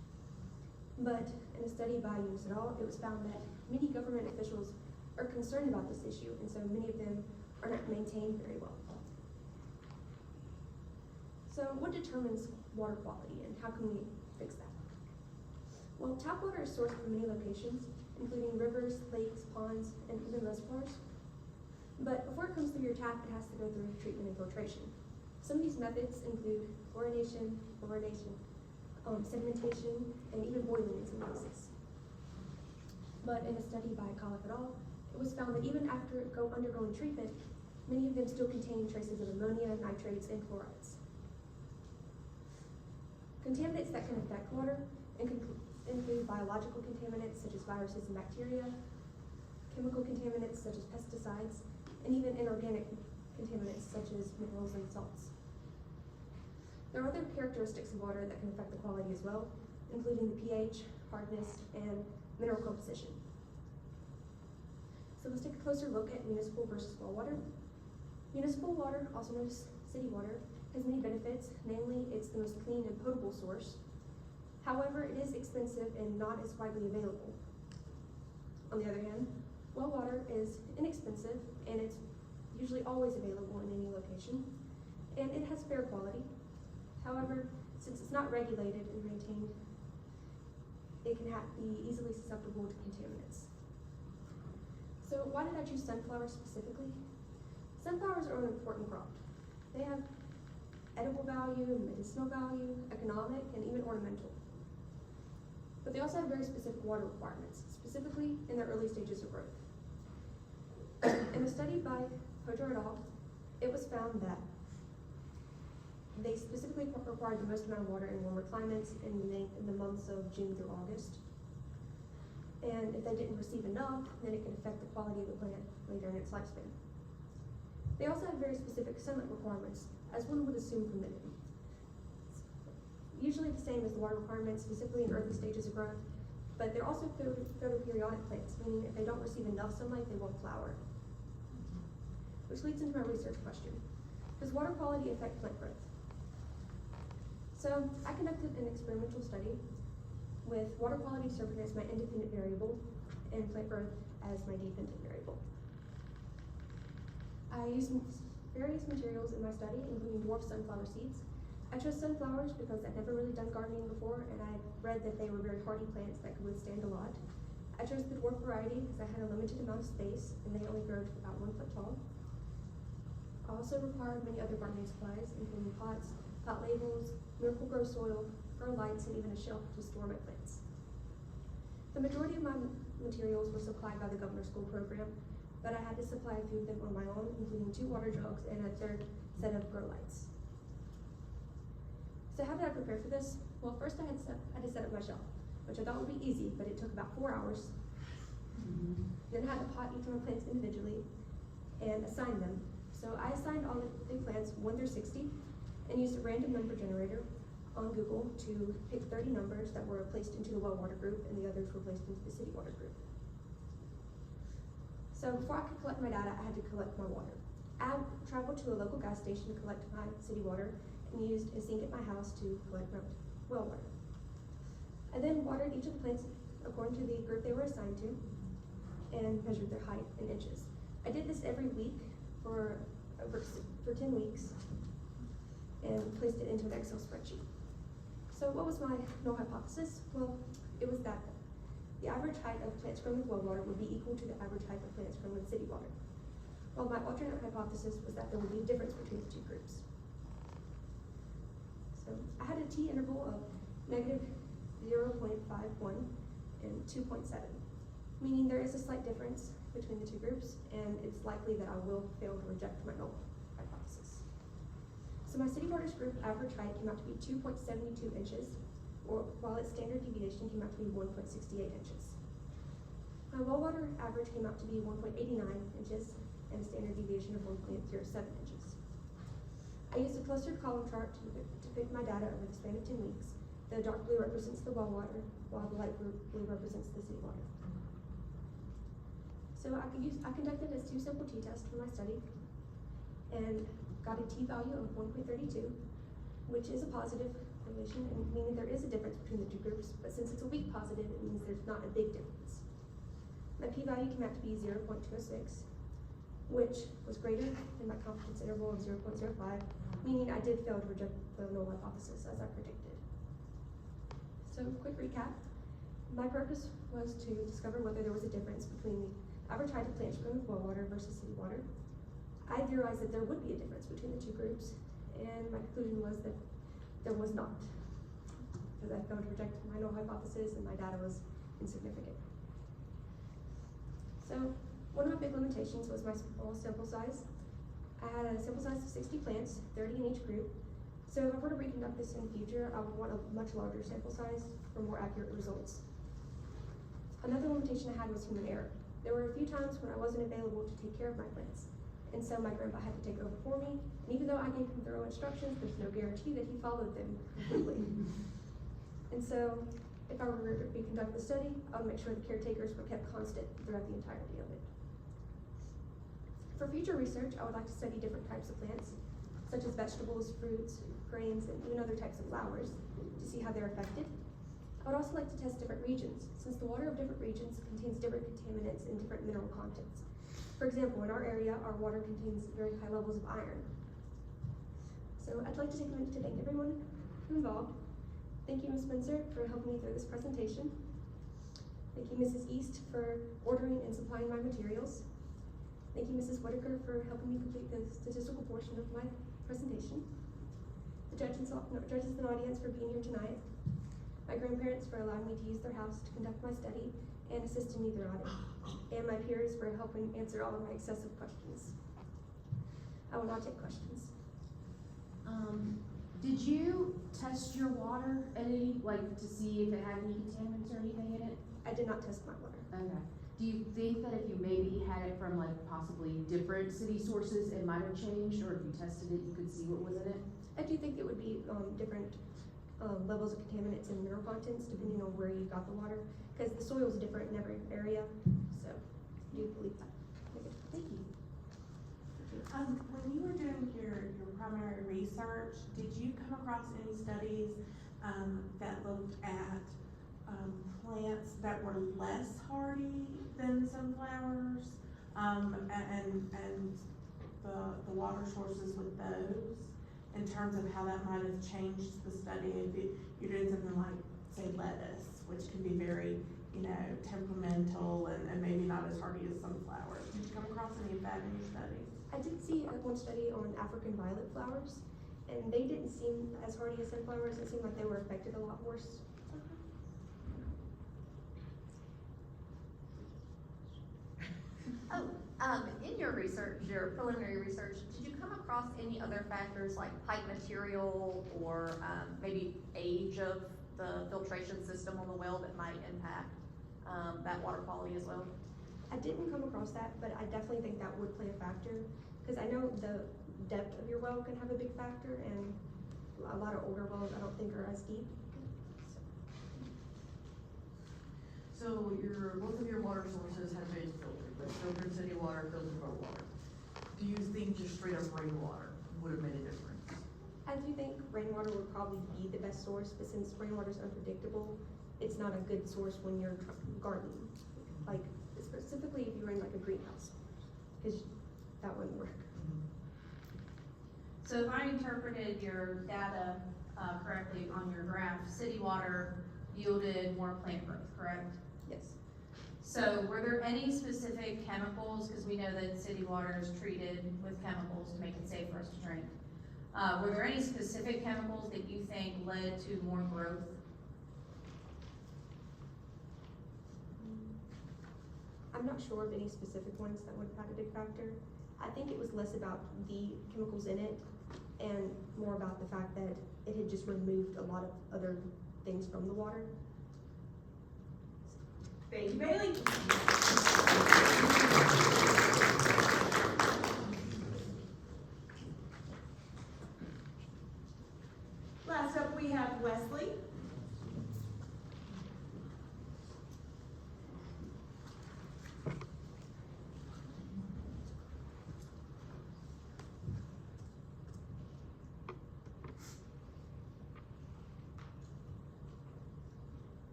But in a study by Yunus et al., it was found that many government officials are concerned about this issue, and so many of them are not maintained very well. So what determines water quality, and how can we fix that? Well, tap water is sourced from many locations, including rivers, lakes, ponds, and even reservoirs. But before it comes through your tap, it has to go through treatment and filtration. Some of these methods include chlorination, fluoridation, sedimentation, and even boiling in some cases. But in a study by Kalik et al., it was found that even after undergoing treatment, many of them still contain traces of ammonia, nitrates, and chlorides. Contaminants that can affect water include biological contaminants such as viruses and bacteria, chemical contaminants such as pesticides, and even inorganic contaminants such as minerals and salts. There are other characteristics of water that can affect the quality as well, including the pH, hardness, and mineral composition. So let's take a closer look at municipal versus well water. Municipal water, also known as city water, has many benefits, namely it's the most clean and potable source. However, it is expensive and not as widely available. On the other hand, well water is inexpensive and it's usually always available in any location, and it has fair quality. However, since it's not regulated and maintained, it can be easily susceptible to contaminants. So why did I choose sunflowers specifically? Sunflowers are an important crop. They have edible value, medicinal value, economic, and even ornamental. but they also have very specific water requirements, specifically in their early stages of growth. In a study by Hojo et al., it was found that they specifically required the most amount of water in warmer climates in the months of June through August. And if they didn't receive enough, then it could affect the quality of the plant later in its lifespan. They also have very specific sunlight requirements, as one would assume from the name. Usually the same as the water requirements, specifically in early stages of growth, but they're also photoperiodic plants, meaning if they don't receive enough sunlight, they won't flower. Which leads into my research question. Does water quality affect plant growth? So I conducted an experimental study with water quality serving as my independent variable and plant growth as my dependent variable. I used various materials in my study, including dwarf sunflower seeds. I chose sunflowers because I'd never really done gardening before, and I read that they were very hardy plants that could withstand a lot. I chose the dwarf variety because I had a limited amount of space, and they only grow to about 1 foot tall. I also required many other gardening supplies, including pots, pot labels, Miracle Grow soil, grow lights, and even a shelf to store my plants. The majority of my materials were supplied by the Governor School Program, but I had to supply a few of them on my own, including 2 water jugs and a third set of grow lights. So how did I prepare for this? Well, first I had to set up my shelf, which I thought would be easy, but it took about 4 hours. Then I had to pot each of my plants individually and assign them. So I assigned all the plants 1 through 60 and used a random number generator on Google to pick 30 numbers that were placed into the well water group and the others were placed into the city water group. So before I could collect my data, I had to collect my water. I traveled to a local gas station to collect my city water and used a sink at my house to collect my well water. I then watered each of the plants according to the group they were assigned to and measured their height in inches. I did this every week for 10 weeks and placed it into an Excel spreadsheet. So what was my null hypothesis? Well, it was that the average height of plants grown with well water would be equal to the average height of plants grown with city water. While my alternate hypothesis was that there would be a difference between the 2 groups. So I had a t interval of negative 0.51 and 2.7, meaning there is a slight difference between the 2 groups, and it's likely that I will fail to reject my null hypothesis. So my city waters group average height came out to be 2.72 inches, while its standard deviation came out to be 1.68 inches. My well water average came out to be 1.89 inches and a standard deviation of 1.07 inches. I used a clustered column chart to depict my data over the span of 10 weeks. The dark blue represents the well water, while the light blue represents the city water. So I conducted a 2 simple t-test for my study and got a t-value of 1.32, which is a positive correlation, and meaning there is a difference between the 2 groups, but since it's a weak positive, it means there's not a big difference. My p-value came out to be 0.206, which was greater than my confidence interval of 0.05, meaning I did fail to reject the null hypothesis as I predicted. So quick recap, my purpose was to discover whether there was a difference between the average height of plants grown with well water versus city water. I theorized that there would be a difference between the 2 groups, and my conclusion was that there was not, because I failed to reject my null hypothesis and my data was insignificant. So one of my big limitations was my small sample size. I had a sample size of 60 plants, 30 in each group. So if I were to reconduct this in the future, I would want a much larger sample size for more accurate results. Another limitation I had was human error. There were a few times when I wasn't available to take care of my plants, and so my grandpa had to take over for me, and even though I gave him thorough instructions, there's no guarantee that he followed them completely. And so, if I were to reconduct the study, I would make sure the caretakers were kept constant throughout the entirety of it. For future research, I would like to study different types of plants, such as vegetables, fruits, grains, and even other types of flowers, to see how they're affected. I would also like to test different regions, since the water of different regions contains different contaminants and different mineral contents. For example, in our area, our water contains very high levels of iron. So I'd like to take a minute to thank everyone involved. Thank you, Ms. Spencer, for helping me through this presentation. Thank you, Mrs. East, for ordering and supplying my materials. Thank you, Mrs. Whitaker, for helping me complete the statistical portion of my presentation. The judges and audience for being here tonight. my grandparents for allowing me to use their house to conduct my study and assist in either audit, and my peers for helping answer all of my excessive questions. I will now take questions. Did you test your water at any, like, to see if it had any contaminants or anything in it? I did not test my water. Okay. Do you think that if you maybe had it from like possibly different city sources, it might have changed, or if you tested it, you could see what was in it? I do think it would be different levels of contaminants and mineral contents depending on where you got the water, because the soil is different in every area, so I do believe that. Thank you. When you were doing your primary research, did you come across any studies that looked at plants that were less hardy than sunflowers, and the water sources with those, in terms of how that might have changed the study? If you're doing something like, say, lettuce, which can be very, temperamental and maybe not as hardy as sunflowers. Did you come across any of that in your studies? I did see one study on African violet flowers, and they didn't seem as hardy as sunflowers. It seemed like they were affected a lot worse. In your research, your preliminary research, did you come across any other factors like pipe material or maybe age of the filtration system on the well that might impact that water quality as well? I didn't come across that, but I definitely think that would play a factor, because I know the depth of your well can have a big factor, and a lot of older wells I don't think are as deep. So both of your water sources have been filtered, but filtered city water, filtered road water. Do you think just straight up rainwater would have made a difference? I do think rainwater would probably be the best source, but since rainwater is unpredictable, it's not a good source when you're gardening. Like, specifically if you're in like a greenhouse, because that wouldn't work. So if I interpreted your data correctly on your graph, city water yielded more plant growth, correct? Yes. So were there any specific chemicals, because we know that city water is treated with chemicals to make it safe for us to drink. Were there any specific chemicals that you think led to more growth? I'm not sure of any specific ones that would have had a big factor. I think it was less about the chemicals in it and more about the fact that it had just removed a lot of other things from the water. Thank you, Bailey. Last up, we have Wesley.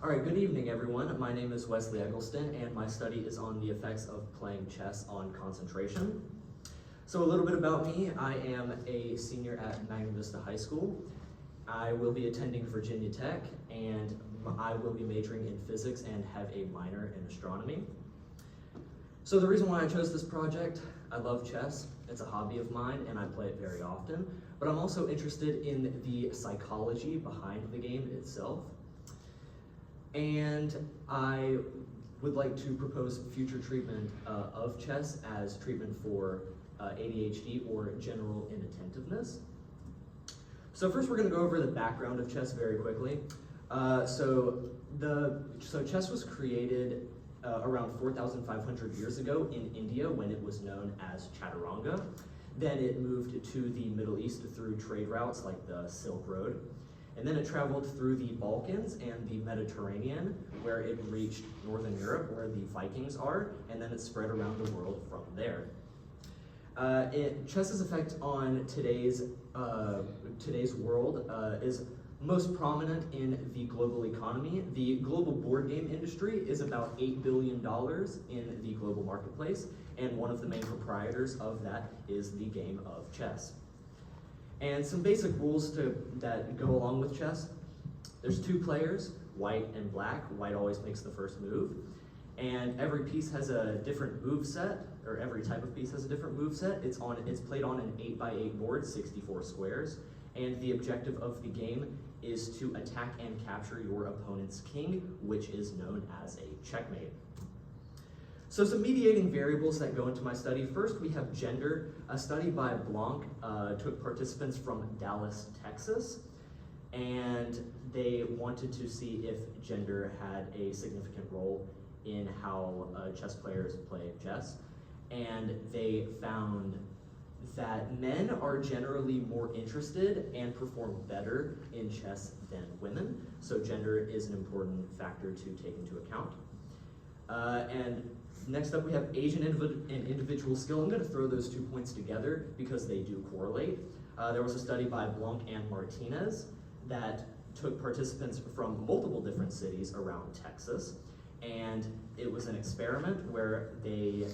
All right, good evening, everyone. My name is Wesley Eggleston, and my study is on the effects of playing chess on concentration. So a little bit about me. I am a senior at Magna Vista High School. I will be attending Virginia Tech, and I will be majoring in physics and have a minor in astronomy. So the reason why I chose this project, I love chess. It's a hobby of mine, and I play it very often. But I'm also interested in the psychology behind the game itself. And I would like to propose future treatment of chess as treatment for ADHD or general inattentiveness. So first we're going to go over the background of chess very quickly. So chess was created around 4,500 years ago in India when it was known as Chaturanga. Then it moved to the Middle East through trade routes like the Silk Road. And then it traveled through the Balkans and the Mediterranean, where it reached Northern Europe, where the Vikings are, and then it spread around the world from there. Chess's effect on today's world is most prominent in the global economy. The global board game industry is about $8 billion in the global marketplace, and one of the main proprietors of that is the game of chess. And some basic rules that go along with chess. There's two players, white and black. White always makes the first move. And every piece has a different move set, or every type of piece has a different move set. It's played on an 8x8 board, 64 squares, and the objective of the game is to attack and capture your opponent's king, which is known as a checkmate. So some mediating variables that go into my study. First, we have gender. A study by Blanc took participants from Dallas, Texas, and they wanted to see if gender had a significant role in how chess players play chess. And they found that men are generally more interested and perform better in chess than women. So gender is an important factor to take into account. And next up we have age and individual skill. I'm gonna throw those 2 points together because they do correlate. There was a study by Blanc and Martinez that took participants from multiple different cities around Texas. And it was an experiment where they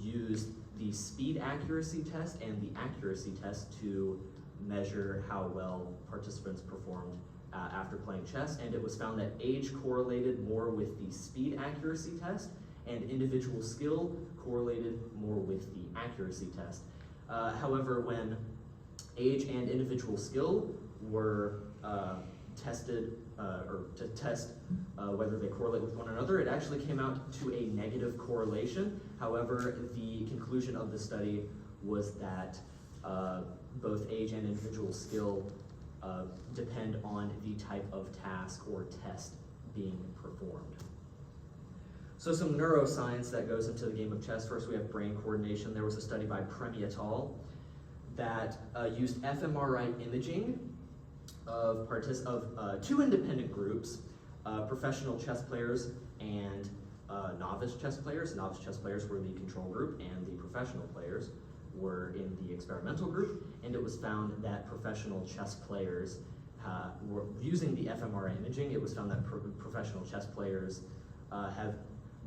used the speed accuracy test and the accuracy test to measure how well participants performed after playing chess. And it was found that age correlated more with the speed accuracy test, and individual skill correlated more with the accuracy test. However, when age and individual skill were tested, or to test whether they correlate with one another, it actually came out to a negative correlation. However, the conclusion of the study was that both age and individual skill depend on the type of task or test being performed. So some neuroscience that goes into the game of chess. First, we have brain coordination. There was a study by Premi et al. That used fMRI imaging of two independent groups, professional chess players and novice chess players. Novice chess players were the control group, and the professional players were in the experimental group. And it was found that professional chess players were using the fMRI imaging. It was found that professional chess players have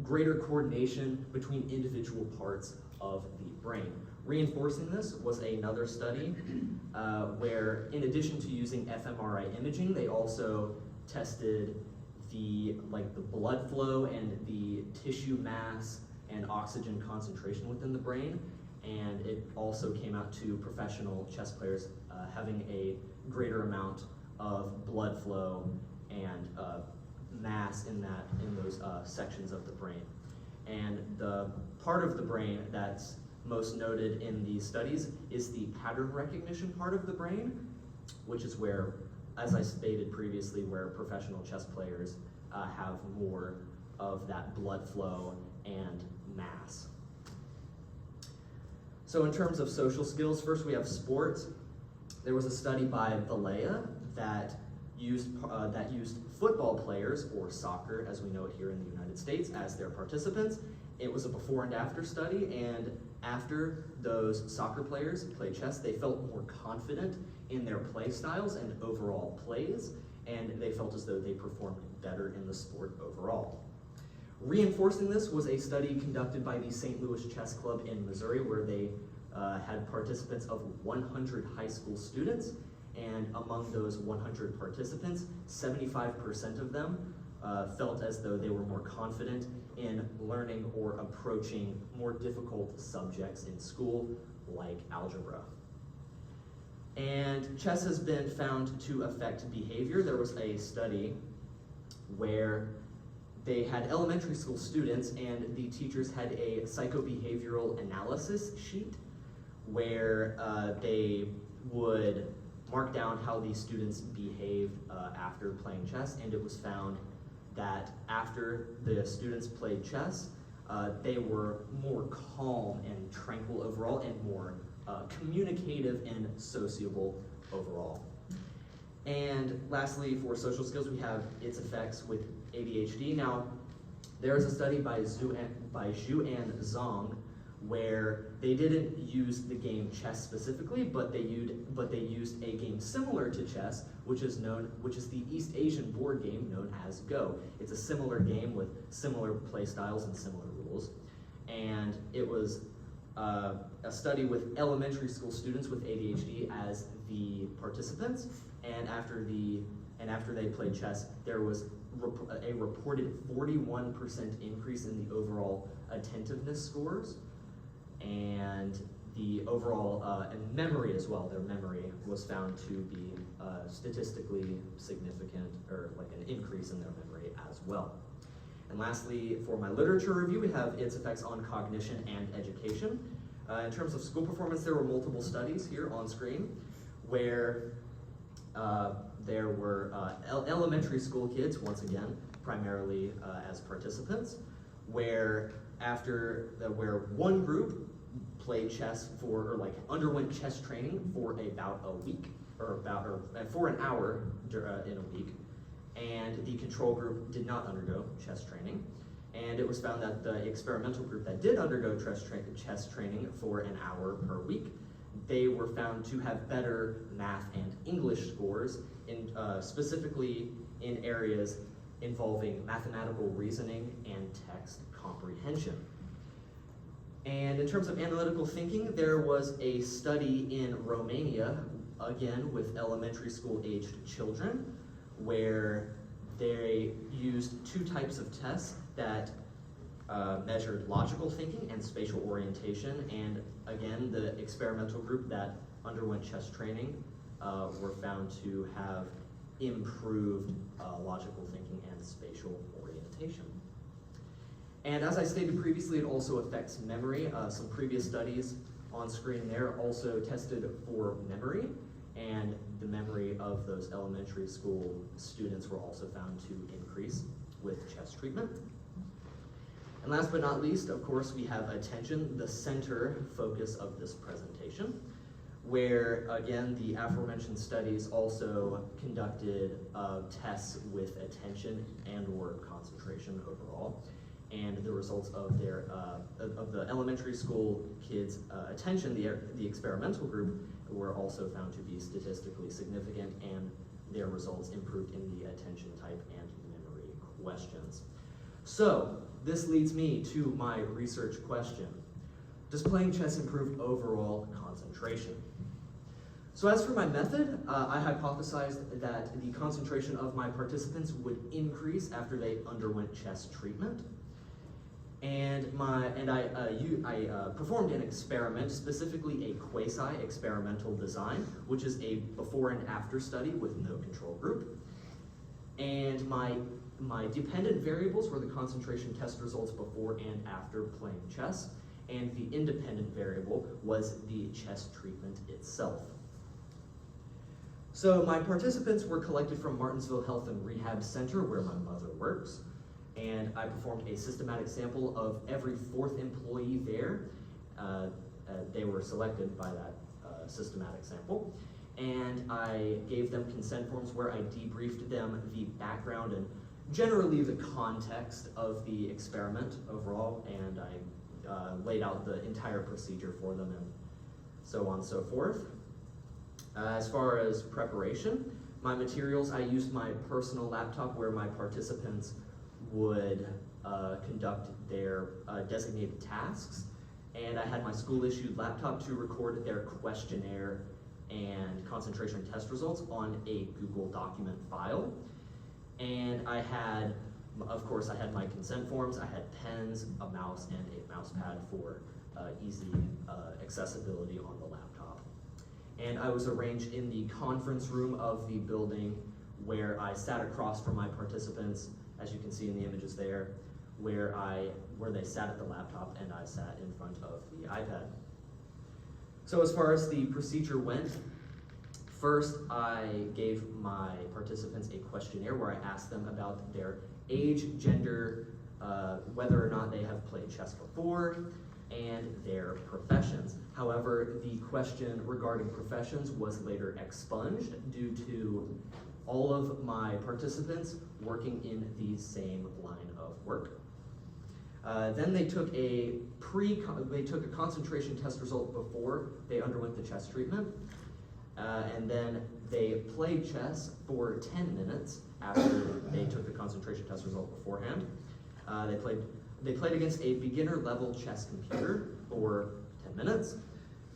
greater coordination between individual parts of the brain. Reinforcing this was another study where, in addition to using fMRI imaging, they also tested the blood flow and the tissue mass and oxygen concentration within the brain. And it also came out to professional chess players having a greater amount of blood flow and mass in those sections of the brain. And the part of the brain that's most noted in these studies is the pattern recognition part of the brain, which is where, as I stated previously, where professional chess players have more of that blood flow and mass. So in terms of social skills, first we have sports. There was a study by Valea that used football players, or soccer as we know it here in the United States, as their participants. It was a before and after study, and after those soccer players played chess, they felt more confident in their play styles and overall plays, and they felt as though they performed better in the sport overall. Reinforcing this was a study conducted by the St. Louis Chess Club in Missouri, where they had participants of 100 high school students, and among those 100 participants, 75% of them felt as though they were more confident in learning or approaching more difficult subjects in school, like algebra. And chess has been found to affect behavior. There was a study where they had elementary school students, and the teachers had a psychobehavioral analysis sheet where they would mark down how these students behaved after playing chess, and it was found that after the students played chess, they were more calm and tranquil overall, and more communicative and sociable overall. And lastly, for social skills, we have its effects with ADHD. Now, there is a study by Zhu and Zhang where they didn't use the game chess specifically, but they used a game similar to chess, which is the East Asian board game known as Go. It's a similar game with similar play styles and similar rules, and it was a study with elementary school students with ADHD as the participants, and after they played chess, there was a reported 41% increase in the overall attentiveness scores, and the overall and memory as well. Their memory was found to be statistically significant, or like an increase in their memory as well. And lastly, for my literature review, we have its effects on cognition and education. In terms of school performance, there were multiple studies here on screen where there were elementary school kids, once again, primarily as participants, where one group played chess underwent chess training for about a week, or for an hour in a week, and the control group did not undergo chess training. And it was found that the experimental group that did undergo chess training for an hour per week, they were found to have better math and English scores, specifically in areas involving mathematical reasoning and text comprehension. And in terms of analytical thinking, there was a study in Romania, again with elementary school aged children, where they used two types of tests that measured logical thinking and spatial orientation. And again, the experimental group that underwent chess training were found to have improved logical thinking and spatial orientation. And as I stated previously, it also affects memory. Some previous studies on screen there also tested for memory, and the memory of those elementary school students were also found to increase with chess treatment. And last but not least, of course, we have attention, the center focus of this presentation, where, again, the aforementioned studies also conducted tests with attention and/or concentration overall. And the results of the elementary school kids' attention, the experimental group, were also found to be statistically significant, and their results improved in the attention type and memory questions. So this leads me to my research question. Does playing chess improve overall concentration? So as for my method, I hypothesized that the concentration of my participants would increase after they underwent chess treatment. And I performed an experiment, specifically a quasi-experimental design, which is a before and after study with no control group. And my dependent variables were the concentration test results before and after playing chess, and the independent variable was the chess treatment itself. So my participants were collected from Martinsville Health and Rehab Center, where my mother works. And I performed a systematic sample of every fourth employee there. They were selected by that systematic sample. And I gave them consent forms where I debriefed them the background and generally the context of the experiment overall, and I laid out the entire procedure for them and so on and so forth. As far as preparation, my materials, I used my personal laptop where my participants would conduct their designated tasks, and I had my school-issued laptop to record their questionnaire and concentration test results on a Google document file. And I had, of course, I had my consent forms, I had pens, a mouse, and a mouse pad for easy accessibility on the laptop. And I was arranged in the conference room of the building where I sat across from my participants, as you can see in the images there, where they sat at the laptop and I sat in front of the iPad. So as far as the procedure went, first I gave my participants a questionnaire where I asked them about their age, gender, whether or not they have played chess before, and their professions. However, the question regarding professions was later expunged due to all of my participants working in the same line of work. Then they took a concentration test result before they underwent the chess treatment, and then they played chess for 10 minutes after they took the concentration test result beforehand. They played against a beginner level chess computer for 10 minutes.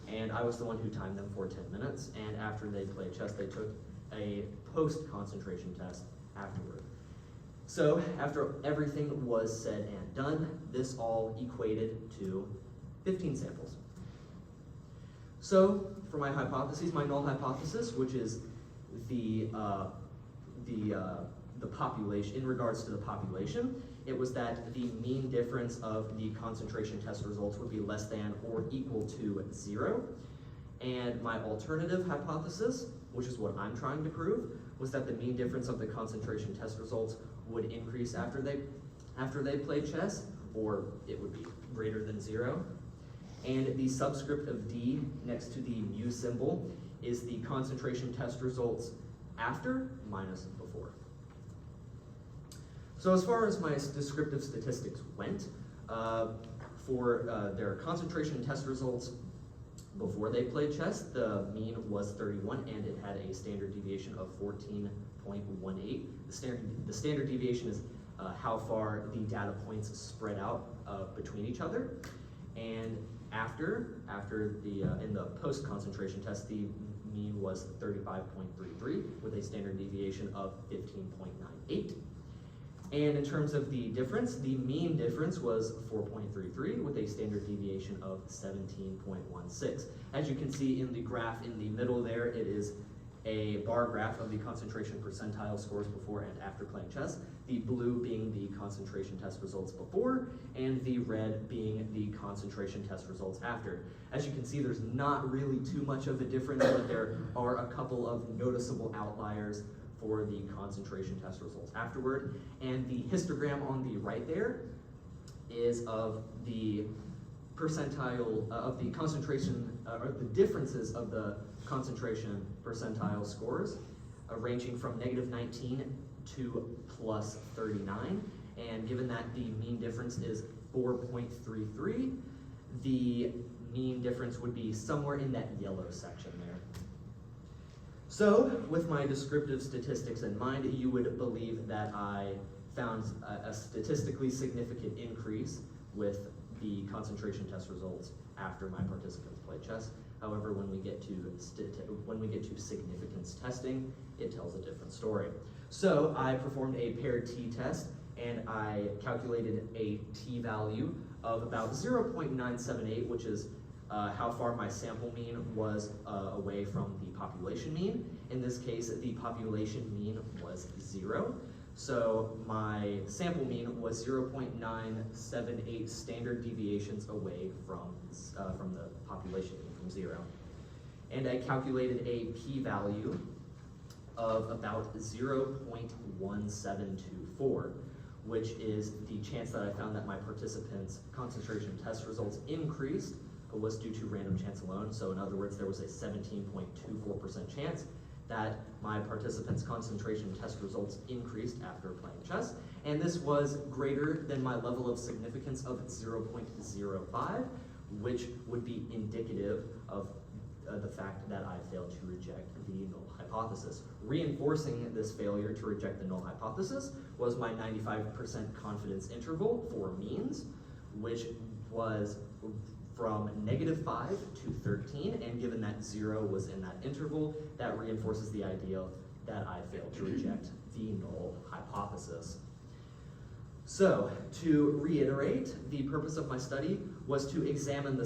And I was the one who timed them for 10 minutes. And after they played chess, they took a post-concentration test afterward. So after everything was said and done, this all equated to 15 samples. So for my hypotheses, my null hypothesis, which is the population, in regards to the population, it was that the mean difference of the concentration test results would be less than or equal to 0. And my alternative hypothesis, which is what I'm trying to prove, was that the mean difference of the concentration test results would increase after they played chess, or it would be greater than 0. And the subscript of D next to the mu symbol is the concentration test results after minus before. So as far as my descriptive statistics went, for their concentration test results before they played chess, the mean was 31 and it had a standard deviation of 14.18. The standard deviation is how far the data points spread out between each other. And after the in the post-concentration test, the mean was 35.33 with a standard deviation of 15.98. And in terms of the difference, the mean difference was 4.33 with a standard deviation of 17.16. As you can see in the graph in the middle there, it is a bar graph of the concentration percentile scores before and after playing chess, the blue being the concentration test results before, and the red being the concentration test results after. As you can see, there's not really too much of a difference, but there are a couple of noticeable outliers for the concentration test results afterward. And the histogram on the right there is of the percentile, of the concentration, or the differences of the concentration percentile scores, ranging from -19 to +39. And given that the mean difference is 4.33, the mean difference would be somewhere in that yellow section there. So, with my descriptive statistics in mind, you would believe that I found a statistically significant increase with the concentration test results after my participants played chess. However, when we get to significance testing, it tells a different story. So, I performed a paired t-test, and I calculated a t-value of about 0.978, which is how far my sample mean was away from the population mean. In this case, the population mean was 0. So my sample mean was 0.978 standard deviations away from the population mean, from 0. And I calculated a p-value of about 0.1724, which is the chance that I found that my participants' concentration test results increased was due to random chance alone. So in other words, there was a 17.24% chance that my participants' concentration test results increased after playing chess. And this was greater than my level of significance of 0.05, which would be indicative of the fact that I failed to reject the null hypothesis. Reinforcing this failure to reject the null hypothesis was my 95% confidence interval for means, which was from -5 to 13, and given that 0 was in that interval, that reinforces the idea that I failed to reject the null hypothesis. So, to reiterate, the purpose of my study was to examine the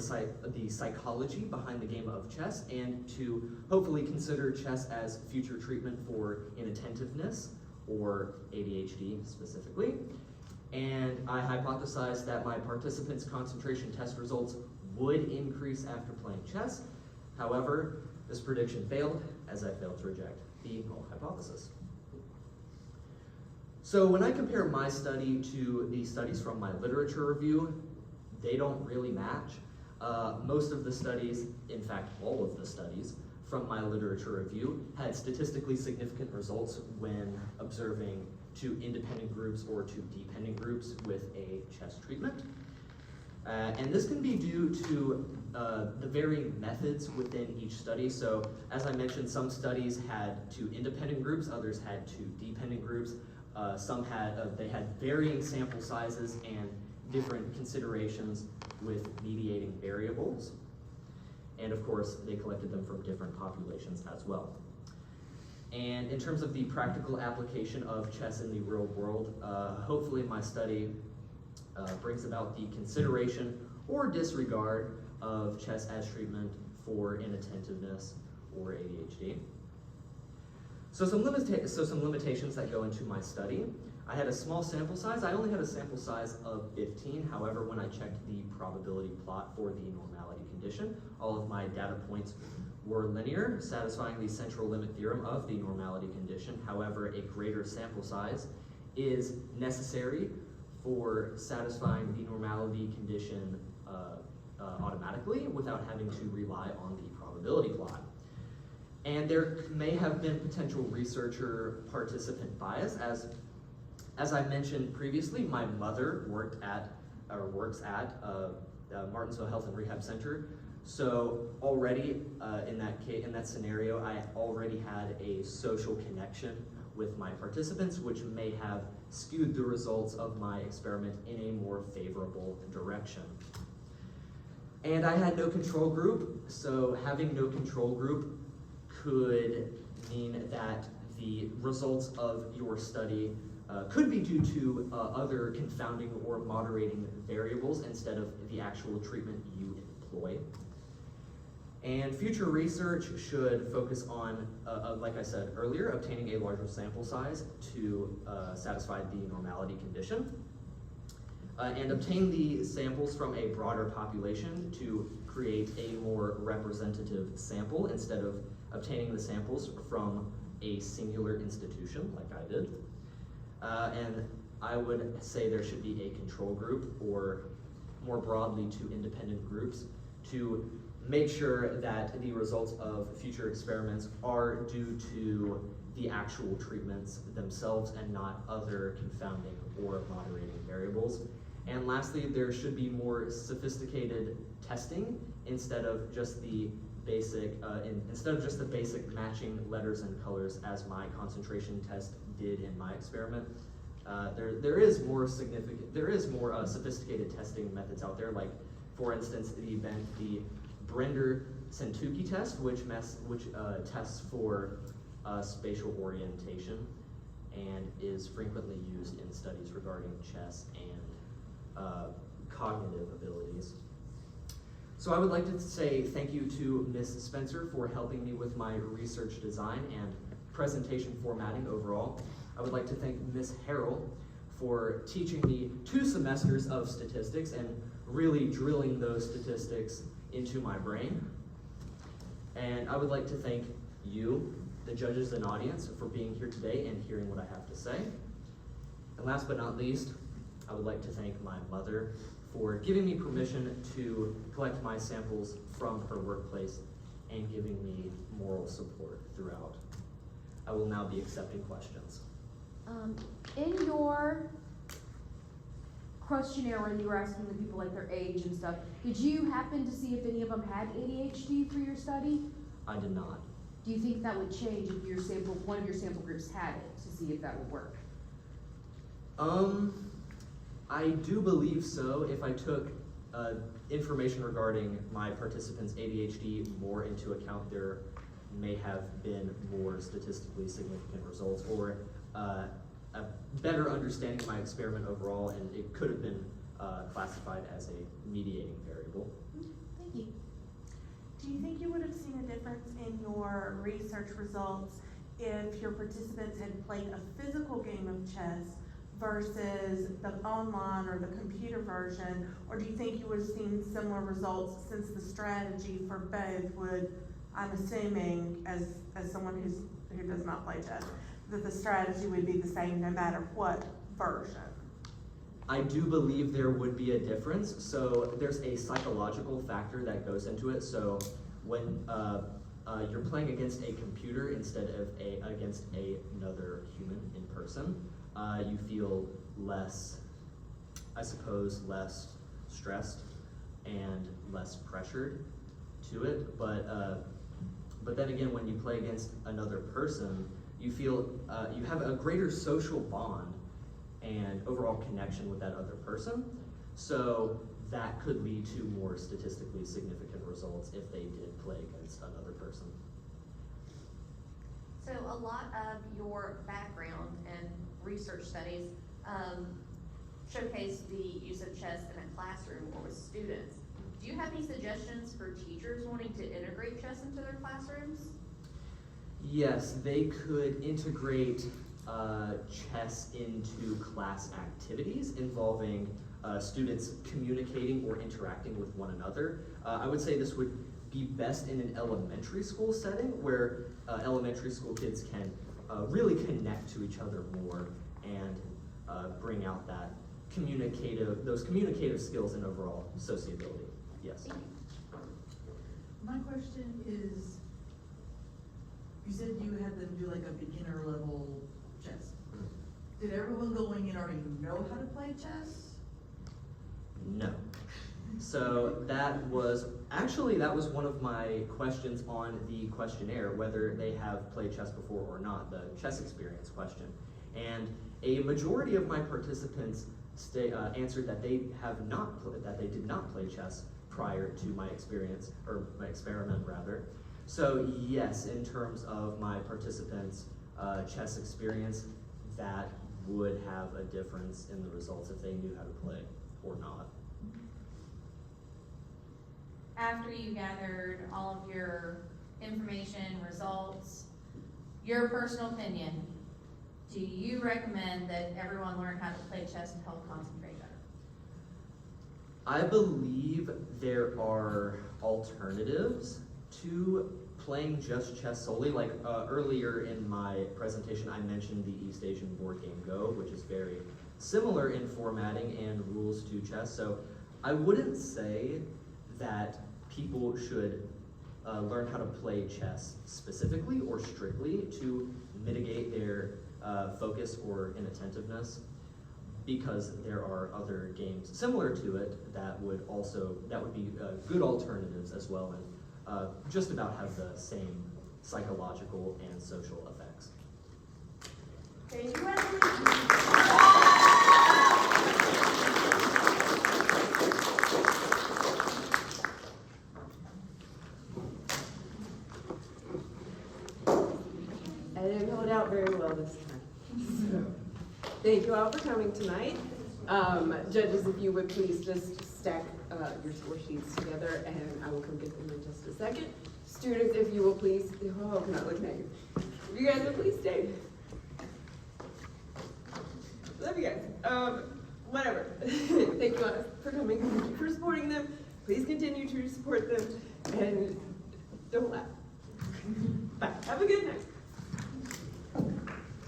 psychology behind the game of chess and to hopefully consider chess as future treatment for inattentiveness, or ADHD specifically. And I hypothesized that my participants' concentration test results would increase after playing chess. However, this prediction failed as I failed to reject the null hypothesis. So when I compare my study to the studies from my literature review, they don't really match. Most of the studies, in fact all of the studies from my literature review, had statistically significant results when observing 2 independent groups or 2 dependent groups with a chess treatment. And this can be due to the varying methods within each study. So as I mentioned, some studies had 2 independent groups, others had 2 dependent groups. Some had, they had varying sample sizes and different considerations with mediating variables. and of course, they collected them from different populations as well. And in terms of the practical application of chess in the real world, hopefully my study brings about the consideration or disregard of chess as treatment for inattentiveness or ADHD. So some limitations that go into my study. I had a small sample size. I only had a sample size of 15. However, when I checked the probability plot for the normality condition, all of my data points were linear, satisfying the central limit theorem of the normality condition. However, a greater sample size is necessary for satisfying the normality condition automatically without having to rely on the probability plot. And there may have been potential researcher participant bias. As I mentioned previously, my mother works at Martinsville Health and Rehab Center. So already in that scenario, I already had a social connection with my participants, which may have skewed the results of my experiment in a more favorable direction. And I had no control group, so having no control group could mean that the results of your study could be due to other confounding or moderating variables instead of the actual treatment you employ. And future research should focus on, like I said earlier, obtaining a larger sample size to satisfy the normality condition. And obtain the samples from a broader population to create a more representative sample instead of obtaining the samples from a singular institution like I did. And I would say there should be a control group, or more broadly to independent groups, to make sure that the results of future experiments are due to the actual treatments themselves and not other confounding or moderating variables. And lastly, there should be more sophisticated testing instead of just the basic matching letters and colors as my concentration test did in my experiment. There is more sophisticated testing methods out there, like for instance the Brender-Sentuki test, which tests for spatial orientation and is frequently used in studies regarding chess and cognitive abilities. So I would like to say thank you to Ms. Spencer for helping me with my research design and presentation formatting overall. I would like to thank Ms. Harrell for teaching me 2 semesters of statistics and really drilling those statistics into my brain. And I would like to thank you, the judges and audience, for being here today and hearing what I have to say. And last but not least, I would like to thank my mother for giving me permission to collect my samples from her workplace and giving me moral support throughout. I will now be accepting questions. In your questionnaire, when you were asking the people like their age and stuff, did you happen to see if any of them had ADHD for your study? I did not. Do you think that would change if one of your sample groups had it, to see if that would work? I do believe so. If I took information regarding my participants' ADHD more into account, there may have been more statistically significant results, or a better understanding of my experiment overall, and it could have been classified as a mediating variable. Thank you. Do you think you would have seen a difference in your research results if your participants had played a physical game of chess versus the online or the computer version? Or do you think you would have seen similar results, since the strategy for both would, I'm assuming, as someone who does not play chess, that the strategy would be the same no matter what version? I do believe there would be a difference. So there's a psychological factor that goes into it. So when you're playing against a computer instead of against another human in person, you feel less, I suppose, less stressed and less pressured to it. But then again, when you play against another person, you feel you have a greater social bond and overall connection with that other person. So that could lead to more statistically significant results if they did play against another person. So a lot of your background and research studies showcase the use of chess in a classroom or with students. Do you have any suggestions for teachers wanting to integrate chess into their classrooms? Yes, they could integrate chess into class activities involving students communicating or interacting with one another. I would say this would be best in an elementary school setting where elementary school kids can really connect to each other more and bring out that those communicative skills and overall sociability. Yes. My question is, you said you had them do like a beginner level chess. Did everyone going in already know how to play chess? No. So that was one of my questions on the questionnaire, whether they have played chess before or not, the chess experience question. And a majority of my participants answered that they did not play chess prior to my experience, or my experiment rather. So yes, in terms of my participants' chess experience, that would have a difference in the results if they knew how to play or not. After you gathered all of your information, results, your personal opinion, do you recommend that everyone learn how to play chess to help concentrate better? I believe there are alternatives to playing just chess solely. Like earlier in my presentation, I mentioned the East Asian board game Go, which is very similar in formatting and rules to chess. So I wouldn't say that people should learn how to play chess specifically or strictly to mitigate their focus or inattentiveness, because there are other games similar to it that would be good alternatives as well, and just about have the same psychological and social effects. Thank you, Wesley. I didn't hold out very well this time. So, thank you all for coming tonight. Judges, if you would please just stack your score sheets together, and I will come get them in just a second. Students, if you will please, oh, I'm not looking at you. If you guys would please stay. Love you guys. Whatever. Thank you all for coming. Thank you for supporting them. Please continue to support them, and don't laugh. Bye. Have a good night.